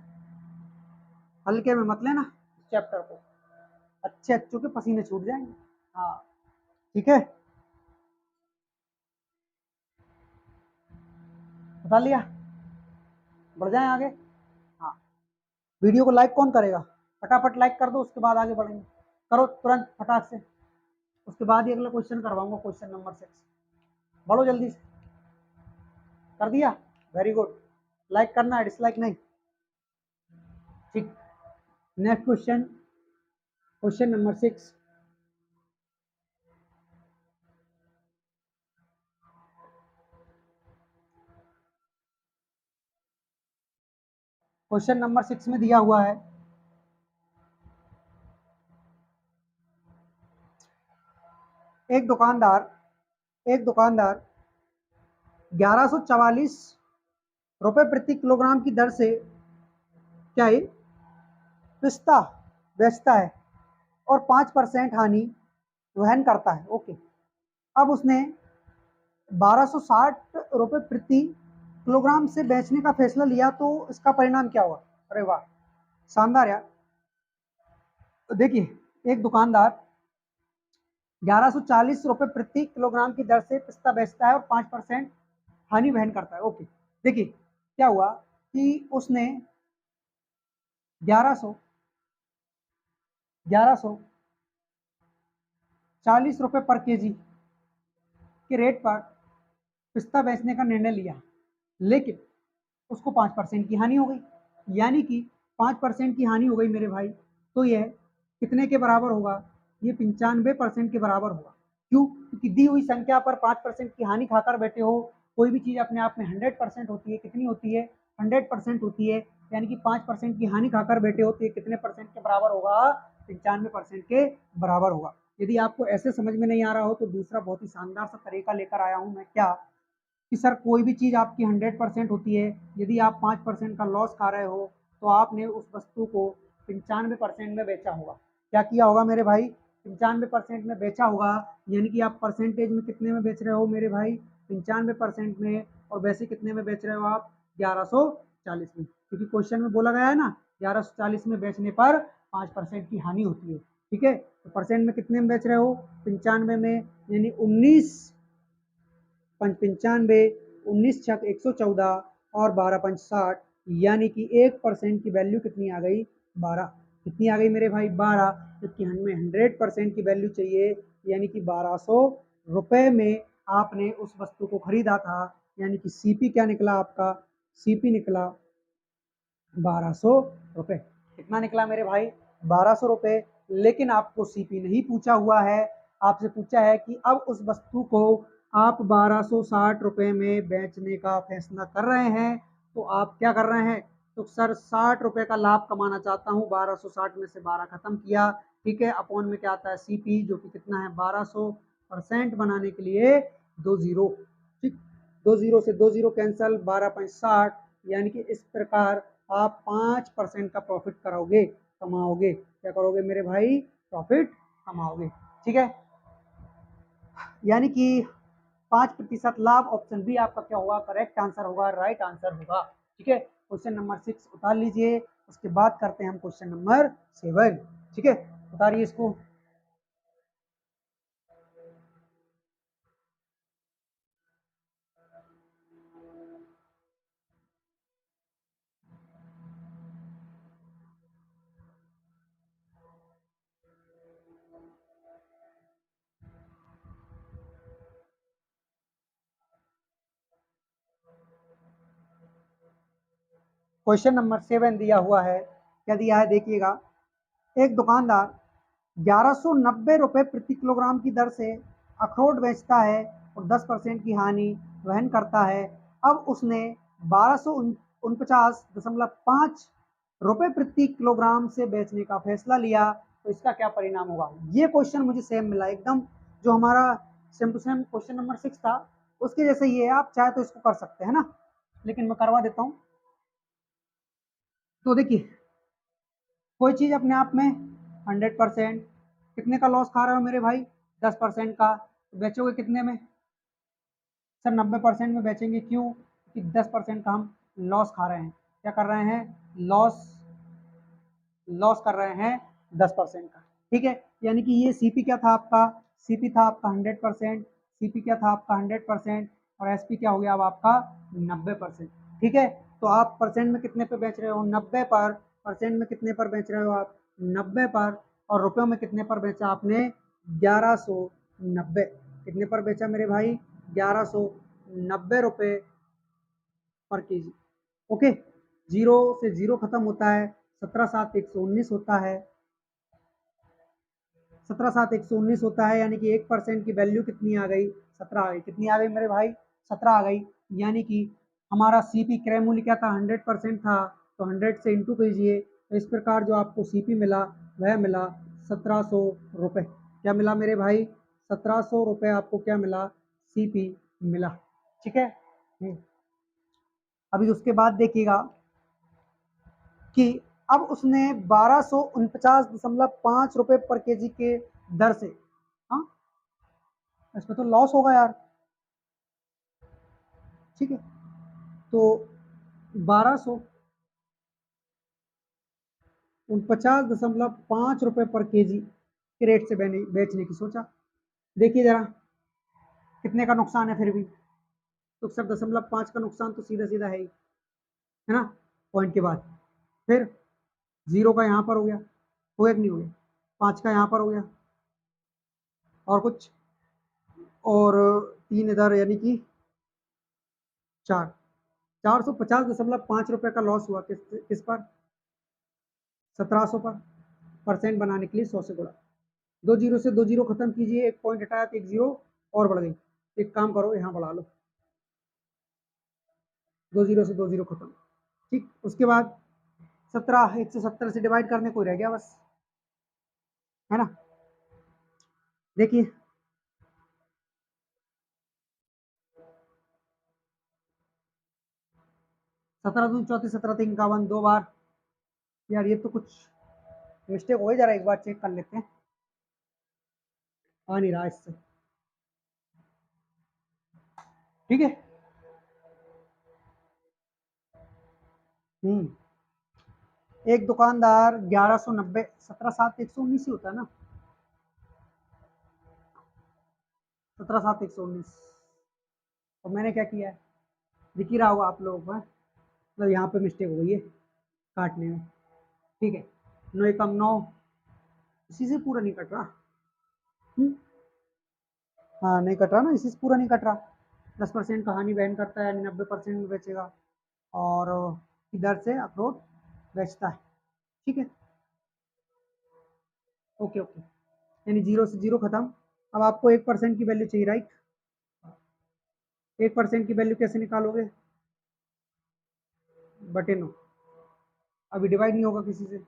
हल्के में मत लेना इस चैप्टर को, अच्छे अच्छों के पसीने छूट जाएंगे। हाँ ठीक है, बता लिया, बढ़ जाए आगे। हाँ वीडियो को लाइक कौन करेगा, फटाफट लाइक कर दो, उसके बाद आगे बढ़ेंगे। करो तुरंत फटाक से, उसके बाद ही अगला क्वेश्चन करवाऊंगा, क्वेश्चन नंबर 6। बढ़ो जल्दी से, कर दिया, वेरी गुड। लाइक करना है, डिसलाइक नहीं। ठीक, next question, question number 6। Question number 6 में दिया हुआ है, एक दुकानदार 1144 रुपए प्रति किलोग्राम की दर से क्या है पिस्ता बेचता है और 5% हानि वहन करता है। ओके, अब उसने 1260 रुपए प्रति किलोग्राम से बेचने का फैसला लिया, तो इसका परिणाम क्या हुआ। अरे वाह, शानदार यार। तो देखिए एक दुकानदार 1140 रुपए प्रति किलोग्राम की दर से पिस्ता बेचता है और 5% हानि वहन करता है। ओके, देखिए क्या हुआ कि उसने 1140 रुपए पर केजी के रेट पर पिस्ता बेचने का निर्णय लिया, लेकिन उसको 5% की हानि हो गई। यानी कि 5% की हानि हो गई मेरे भाई, तो यह कितने के बराबर होगा, ये 95% के बराबर होगा। क्यों, क्योंकि दी हुई संख्या पर 5% की हानि खाकर बैठे हो। कोई भी चीज अपने आप में 100% होती है, कितनी होती है 100% होती है, यानी कि 5% की हानि खाकर बैठे हो तो ये कितने परसेंट के बराबर होगा 95% के बराबर होगा। यदि आपको ऐसे समझ में नहीं आ रहा हो तो दूसरा बहुत ही शानदार सा तरीका लेकर आया हूं मैं, क्या कि सर कोई भी चीज़ आपकी 100% होती है, यदि आप 5% का लॉस खा रहे हो तो आपने उस वस्तु को 95% में बेचा होगा। क्या किया होगा मेरे भाई, 95% में बेचा होगा, यानी कि आप परसेंटेज में कितने में बेच रहे हो मेरे भाई 95% में, और वैसे कितने में बेच रहे हो आप 1140 में, क्योंकि क्वेश्चन में बोला गया है ना 1140 में बेचने पर 5% की हानि होती है। ठीक है, तो परसेंट में कितने में बेच रहे हो 95 में, यानी 19 पंचानवे, 19 छक 114 और 12 5 60, यानी कि 1% की वैल्यू कितनी आ गई 12। कितनी आ गई मेरे भाई 12, जबकि हमें 100% की वैल्यू चाहिए, यानी कि 1200 रुपए में आपने उस वस्तु को खरीदा था। यानी कि सीपी क्या निकला आपका, सीपी निकला 1200 रुपए। कितना निकला मेरे भाई 1200 रुपए। लेकिन आपको सीपी नहीं पूछा हुआ है, आपसे पूछा है कि अब उस वस्तु को आप 1260 रुपए में बेचने का फैसला कर रहे हैं, तो आप क्या कर रहे हैं, तो सर 60 रुपए का लाभ कमाना चाहता हूँ, 1260 में से 12 खत्म किया। ठीक है, अपॉन में क्या आता है सीपी, जो कि कितना है 1200% बनाने के लिए 2 जीरो। ठीक, 2 जीरो से 2 जीरो कैंसल, 12 5 60, यानी कि इस प्रकार आप 5% का प्रॉफिट कराओगे, कमाओगे। क्या करोगे मेरे भाई, प्रॉफिट कमाओगे। ठीक है, यानी कि 5% लाभ, ऑप्शन बी आपका क्या होगा करेक्ट आंसर होगा, राइट आंसर होगा। ठीक है, क्वेश्चन नंबर 6 उतार लीजिए, उसके बाद करते हैं हम क्वेश्चन नंबर 7। ठीक है, उतारिए इसको। क्वेश्चन नंबर 7 दिया हुआ है, क्या दिया है देखिएगा, एक दुकानदार 1190 रुपए प्रति किलोग्राम की दर से अखरोट बेचता है और 10% की हानि वहन करता है। अब उसने 1249.5 रुपए प्रति किलोग्राम से बेचने का फैसला लिया तो इसका क्या परिणाम होगा। ये क्वेश्चन मुझे सेम मिला एकदम, जो हमारा same to same question number 6 था उसके जैसे ये है। आप चाहे तो इसको कर सकते हैं ना, लेकिन मैं करवा देता हूँ। तो देखिए, कोई चीज अपने आप में 100% कितने का लॉस खा रहे हो मेरे भाई, 10% का, तो बेचोगे कितने में सर, 90% में बेचेंगे। क्यों कि 10% का हम लॉस खा रहे हैं। क्या कर रहे हैं, लॉस लॉस कर रहे हैं 10% का। ठीक है, यानी कि ये सीपी क्या था आपका, सीपी था आपका 100%, सीपी क्या था आपका 100%, और एसपी क्या हो गया अब आपका 90%। ठीक है, तो आप परसेंट में कितने पे बेच रहे हो, 90 पर। परसेंट में कितने पर बेच रहे हो आप, 90 पर। और रुपयों में कितने पर बेचा आपने, 1190। कितने पर बेचा मेरे भाई, 1190 रुपये पर केजी। ओके, जीरो से जीरो खत्म होता है, 17,7,119 होता है, 17,7,119 होता है, यानी कि 1% की वैल्यू कितनी आ गई, 17 आ गई। कितनी आ गई मेरे भाई, 17 आ गई। यानी कि हमारा सीपी क्रय मूल्य क्या था, 100% था, तो 100 से इंटू कीजिए, तो इस प्रकार जो आपको सीपी मिला वह मिला 1700 रुपये। क्या मिला मेरे भाई, 1700 रुपये आपको क्या मिला, सीपी मिला। ठीक है, अभी उसके बाद देखिएगा कि अब उसने 1249.5 रुपये पर केजी के दर से, हाँ इसमें तो लॉस होगा यार। ठीक है, तो 1249.5 रुपये पर केजी के रेट से बेचने की सोचा। देखिए जरा कितने का नुकसान है फिर भी, तो सर 0.5 का नुकसान तो सीधा सीधा है ना, पॉइंट के बाद। फिर जीरो का यहाँ पर हो गया, हो गया कि नहीं हो गया, 5 का यहाँ पर हो गया, और कुछ, और 3 इधर, यानी कि 4, 450.5 रुपये का लॉस हुआ। किस किस पर, 1700 पर। परसेंट बनाने के लिए 100 से गुणा, दो जीरो से दो जीरो खत्म कीजिए, एक पॉइंट हटाया तो एक जीरो और बढ़ गई। एक काम करो, यहाँ बढ़ा लो, दो जीरो से दो जीरो खत्म। ठीक, उसके बाद 17 170 से डिवाइड करने को रह गया बस, है ना। देखिए 17 दूनी 34, 17 3 51, 2 बार। यार ये तो कुछ मिस्टेक हो ही जा रहा है, एक बार चेक कर लेते हैं। आ नहीं रहा इससे, ठीक है। एक दुकानदार 1190, 17,7,119 ही होता है ना, 17,7,119। तो मैंने क्या किया है, दिख ही रहा होगा आप लोगों को, मतलब यहाँ पे मिस्टेक हो गई है काटने में। ठीक है, 9 एकम 9, इसी से पूरा नहीं कट रहा। हाँ नहीं कट रहा ना, इसी से पूरा नहीं कट रहा। 10% कहानी वहन करता है, यानी 90% में बेचेगा, और इधर से अखरोट बेचता है। ठीक है, ओके ओके, यानी जीरो से जीरो खत्म। अब आपको 1% की वैल्यू चाहिए, राइट। 1% की वैल्यू कैसे निकालोगे, बटे 9। अभी डिवाइड नहीं होगा किसी से,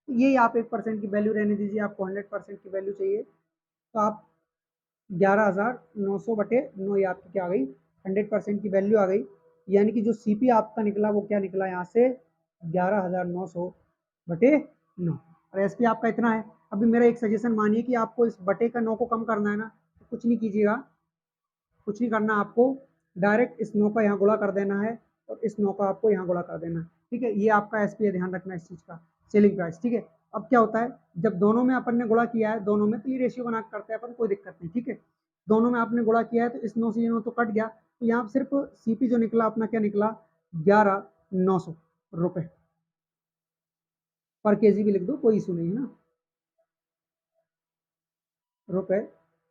यही आप 1% की वैल्यू रहने दीजिए, आपको 100% की वैल्यू चाहिए, तो आप 11,900 बटे 9, ये आपकी क्या आ गई, 100% की वैल्यू आ गई। यानी कि जो सीपी आपका निकला वो क्या निकला यहाँ से, 11,900 बटे 9, और एसपी आपका इतना है। अभी मेरा एक सजेशन मानिए कि आपको इस बटे का 9 को कम करना है ना, तो कुछ नहीं कीजिएगा, कुछ नहीं करना आपको, डायरेक्ट इस 9 का यहाँ गुणा कर देना है, और इस 9 का आपको यहाँ गुणा कर देना है। ठीक है, ये आपका एसपी है, ध्यान रखना इस चीज़ का, सेलिंग प्राइस। ठीक है, अब क्या होता है, जब दोनों में अपन ने गुणा किया है, दोनों में तो ये रेशियो बना करते हैं अपन, कोई दिक्कत नहीं। ठीक है, दोनों में आपने गुणा किया है, तो इस 9 से ये 9 तो कट गया, तो यहाँ सिर्फ सीपी जो निकला अपना क्या निकला, 11,900 रुपये पर केजी भी लिख दो, कोई इशू नहीं है ना, रुपए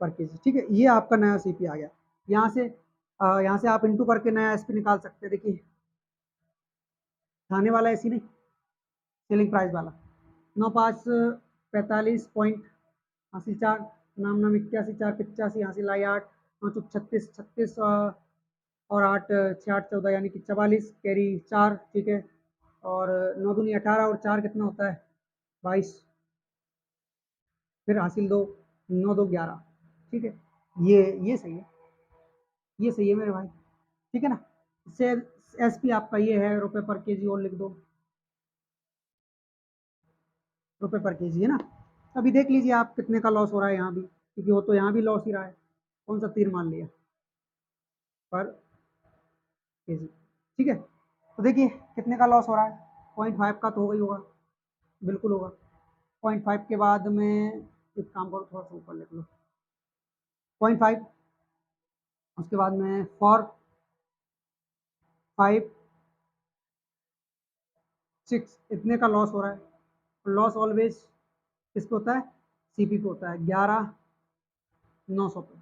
पर केजी। ठीक है, ये आपका नया सीपी आ गया। यहाँ से आप इंटू करके नया एसपी निकाल सकते हैं। देखिए थाने वाला ऐसी नहीं, सेलिंग प्राइस वाला, 9,545.84, नाम नाम 81, 4 85, यहाँ से लाई 8, 9 36 36, और 8 6 8 14, यानी कि 44, कैरी 4। ठीक है, और 9 दूनी 18 और 4 कितना होता है 22, फिर हासिल 2, 9 2 11। ठीक है, ये सही है, ये सही है मेरे भाई। ठीक है ना, इससे एसपी आपका ये है रुपए पर केजी, और लिख दो रुपए पर केजी, है ना। अभी देख लीजिए आप कितने का लॉस हो रहा है यहाँ भी, क्योंकि वो तो यहाँ भी लॉस ही रहा है। कौन सा तीर मान लिया, पर केजी। ठीक है, तो देखिए कितने का लॉस हो रहा है, 0.5 का तो हो गई होगा, बिल्कुल होगा। 0.5 के बाद में एक काम करो, थोड़ा सा ऊपर लिख लो 0.5, उसके बाद में 4 5 6, इतने का लॉस हो रहा है। लॉस ऑलवेज किस पे होता है, सीपी पे होता है। 11 900 पे।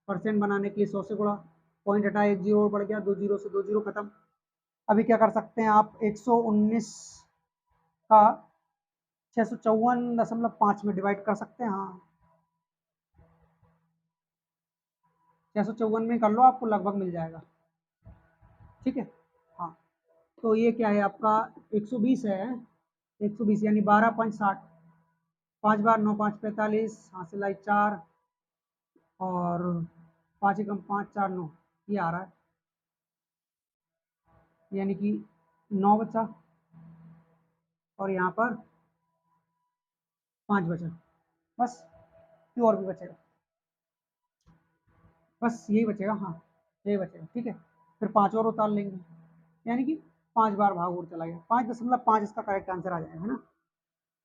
परसेंट बनाने के लिए 100 से गुणा, पॉइंट हटा, एक जीरो बढ़ गया, 2 जीरो से 2 जीरो खत्म। अभी क्या कर सकते हैं आप, 119 का 654.5 में डिवाइड कर सकते हैं। हाँ, 654 में कर लो, आपको लगभग मिल जाएगा। ठीक है, हाँ, तो ये क्या है आपका 120 है, 120 यानी 12.60। 5 बार 9 5 45, हासिल आई 4, और 5 एकम 5 4 9, ये आ रहा है, यानी कि 9 बचा, और यहाँ पर 5 बचा, बस। क्यों और भी बचेगा, बस यही बचेगा, हाँ यही बचेगा। ठीक है, फिर 5 और उतार लेंगे, यानी कि 5 बार भाग और चला गया, 5.5 इसका करेक्ट आंसर आ जाएगा, है ना।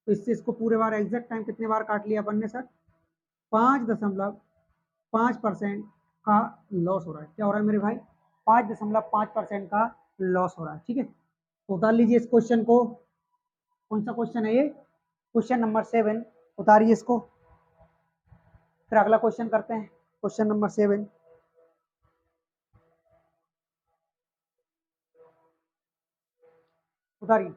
तो इससे इसको पूरे बार एग्जैक्ट टाइम कितने बार काट लिया अपन ने सर, 5.5% का लॉस हो रहा है। क्या हो रहा है मेरे भाई, 5.5% का लॉस हो रहा है। ठीक है, तो उतार लीजिए इस क्वेश्चन को। कौन सा क्वेश्चन है ये, क्वेश्चन नंबर 7। उतारिए इसको, फिर अगला क्वेश्चन करते हैं, क्वेश्चन नंबर 7। उतारिए।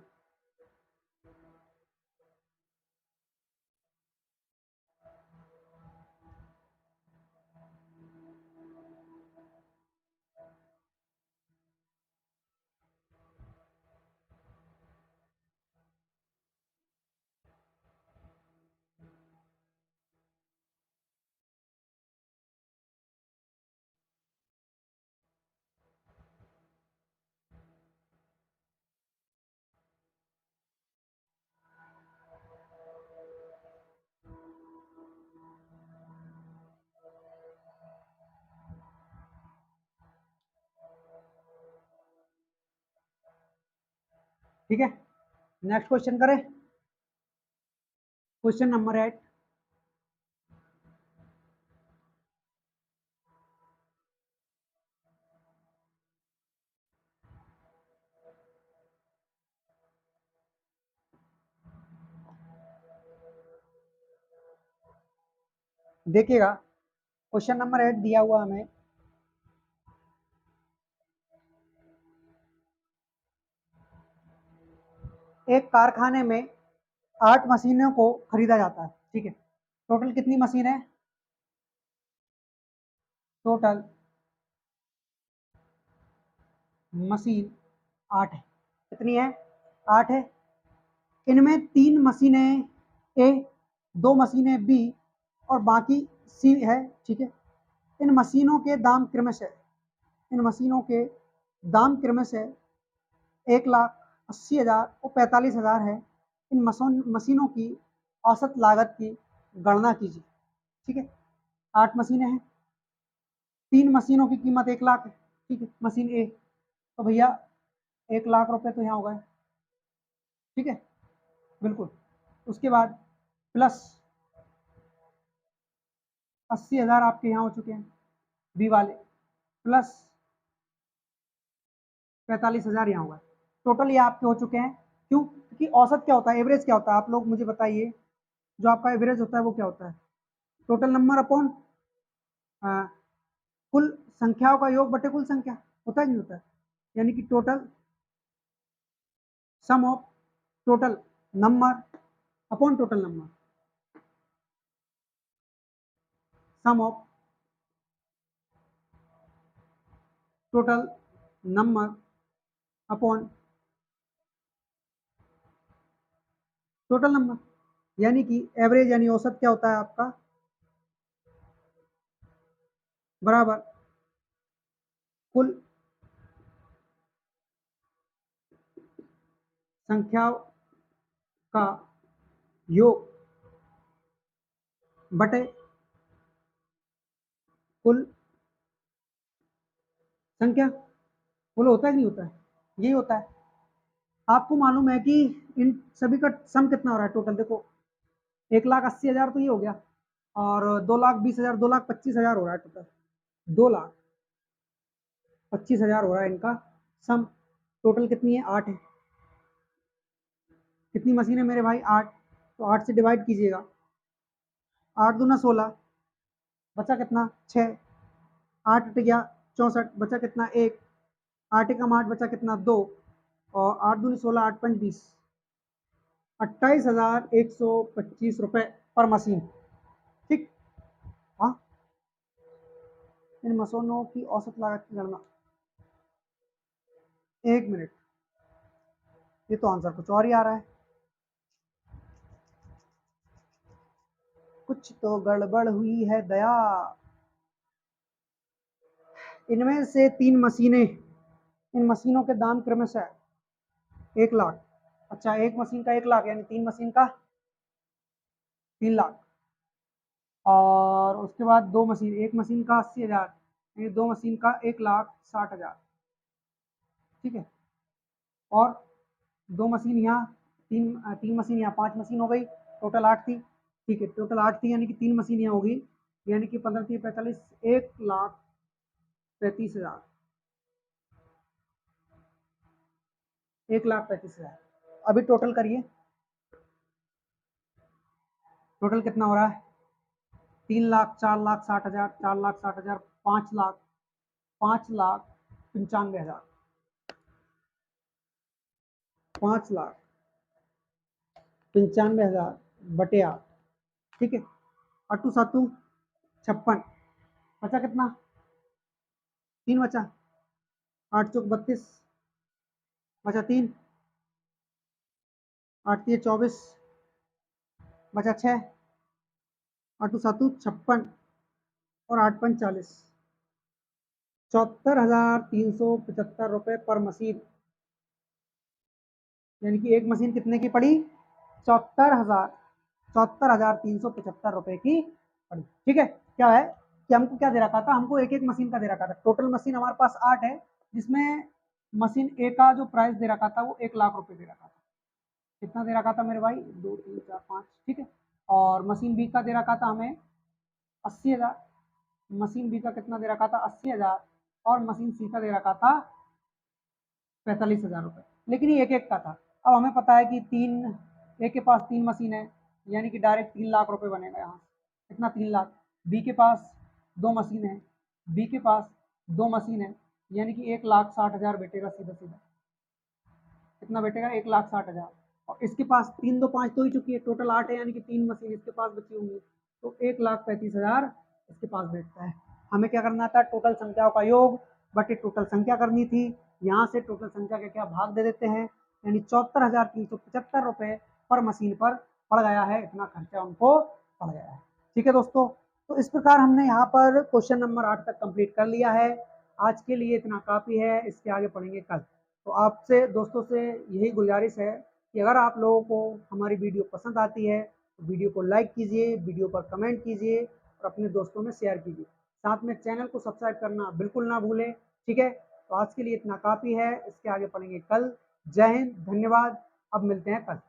ठीक है, नेक्स्ट क्वेश्चन करें, क्वेश्चन नंबर 8। देखिएगा, क्वेश्चन नंबर 8 दिया हुआ हमें, एक कारखाने में 8 मशीनों को खरीदा जाता है। ठीक है, टोटल कितनी मशीन है, टोटल मशीन 8 है। कितनी है, 8 है। इनमें 3 मशीनें ए, 2 मशीनें बी, और बाकी सी है। ठीक है, इन मशीनों के दाम क्रमशः, इन मशीनों के दाम क्रमशः 1,80,000 और 45,000 है। इन मशीनों की औसत लागत की गणना कीजिए। ठीक है, 8 मशीनें हैं, 3 मशीनों की कीमत 1,00,000 है। ठीक है, मशीन ए, तो भैया 1,00,000 रुपए तो यहाँ हो गए। ठीक है, बिल्कुल। उसके बाद प्लस 80,000 आपके यहाँ हो चुके हैं बी वाले, प्लस 45,000 यहाँ हुआ है। टोटल ये आपके हो चुके हैं। क्यों, क्योंकि औसत क्या होता है, एवरेज क्या होता है, आप लोग मुझे बताइए। जो आपका एवरेज होता है वो क्या होता है, टोटल नंबर अपॉन कुल संख्याओं का योग बटे कुल संख्या, होता है नहीं होता है। यानी कि total sum of total number upon total number, sum of total number upon total number, यानी कि एवरेज यानी औसत क्या होता है आपका, बराबर कुल संख्याओं का योग बटे कुल संख्या। कुल होता है कि नहीं होता है, यही होता है। आपको मालूम है कि इन सभी का सम कितना हो रहा है टोटल, देखो 1,80,000 तो ये हो गया, और 2,20,000, 2,25,000 हो रहा है टोटल, 2,25,000 हो रहा है इनका सम। टोटल कितनी है, 8 है। कितनी मशीन है मेरे भाई, 8। तो 8 से डिवाइड कीजिएगा, 8 दूना 16, बचा कितना 6, 8 अट गया 64, बचा कितना 1, 8 एकम 8, बचा कितना 2, और 8 दूनी 16, 8 पंच 20, 28,125 रुपये पर मशीन। ठीक। हाँ, इन मशीनों की औसत लागत की गणना, 1 मिनट, ये तो आंसर कुछ और ही आ रहा है, कुछ तो गड़बड़ हुई है दया। इनमें से 3 मशीनें, इन मशीनों के दाम क्रमशः 1,00,000। अच्छा, एक मशीन का 1,00,000, यानी 3 मशीन का 3,00,000, और उसके बाद 2 मशीन, एक मशीन का 80,000, यानी 2 मशीन का 1,60,000। ठीक है, और 2 मशीन यहाँ, तीन मशीन यहाँ, 5 मशीन हो गई, टोटल 8 थी। ठीक है, टोटल 8 थी, यानी कि 3 मशीन यहाँ होगी, यानी कि 15 3 45, 1,35,000, 1,35,000। अभी टोटल करिए, टोटल कितना हो रहा है, 3,00,000, 4,60,000, 4,60,000, 5,00,000, 5,95,000, 5,95,000 बटे 8। ठीक है, अट्टू सातू 56, बचा कितना, 3 बचा, 8 चौक 32, बचा 3, 8 3 24, बचा 6, अट्टू सातू 56, और 8 पंच 40, 74,375 पर मशीन, यानी कि एक मशीन कितने की पड़ी, 74,375 रुपए की पड़ी। ठीक है, क्या है कि हमको क्या दे रखा था, हमको एक एक मशीन का दे रखा था, टोटल मशीन हमारे पास 8 है, जिसमें मशीन ए का जो प्राइस दे रखा था वो 1,00,000 रुपए दे रखा था। कितना दे रखा था मेरे भाई, 2 3 4 5। ठीक है, और मशीन बी का दे रखा था हमें 80,000, मशीन बी का कितना दे रखा था 80,000, और मशीन सी का दे रखा था 45,000 रुपये, लेकिन ये एक एक का था। अब हमें पता है कि एक के पास 3 मशीन है, यानी कि डायरेक्ट 3,00,000 रुपये बनेगा यहाँ से। कितना, 3,00,000। बी के पास 2 मशीन है, बी के पास 2 मशीन है, यानी कि 1,60,000 बैठेगा सीधा सीधा। कितना बैठेगा, 1,60,000। और इसके पास 3 2 5 तो ही चुकी है, टोटल 8 है, यानी कि 3 मशीन इसके पास बची होंगी, तो 1,35,000 इसके पास बैठता है। हमें क्या करना था, टोटल संख्याओं का योग बटे टोटल संख्या करनी थी। यहाँ से टोटल संख्या के क्या भाग दे देते हैं, यानी 74,375 रुपये पर मशीन पर पड़ गया है, इतना खर्चा उनको पड़ गया है। ठीक है दोस्तों, तो इस प्रकार हमने यहाँ पर क्वेश्चन नंबर 8 तक कंप्लीट कर लिया है। आज के लिए इतना काफ़ी है, इसके आगे पढ़ेंगे कल। तो आपसे दोस्तों से यही गुजारिश है कि अगर आप लोगों को हमारी वीडियो पसंद आती है तो वीडियो को लाइक कीजिए, वीडियो पर कमेंट कीजिए, और अपने दोस्तों में शेयर कीजिए। साथ में चैनल को सब्सक्राइब करना बिल्कुल ना भूलें। ठीक है, तो आज के लिए इतना काफ़ी है, इसके आगे पढ़ेंगे कल। जय हिंद, धन्यवाद। अब मिलते हैं कल।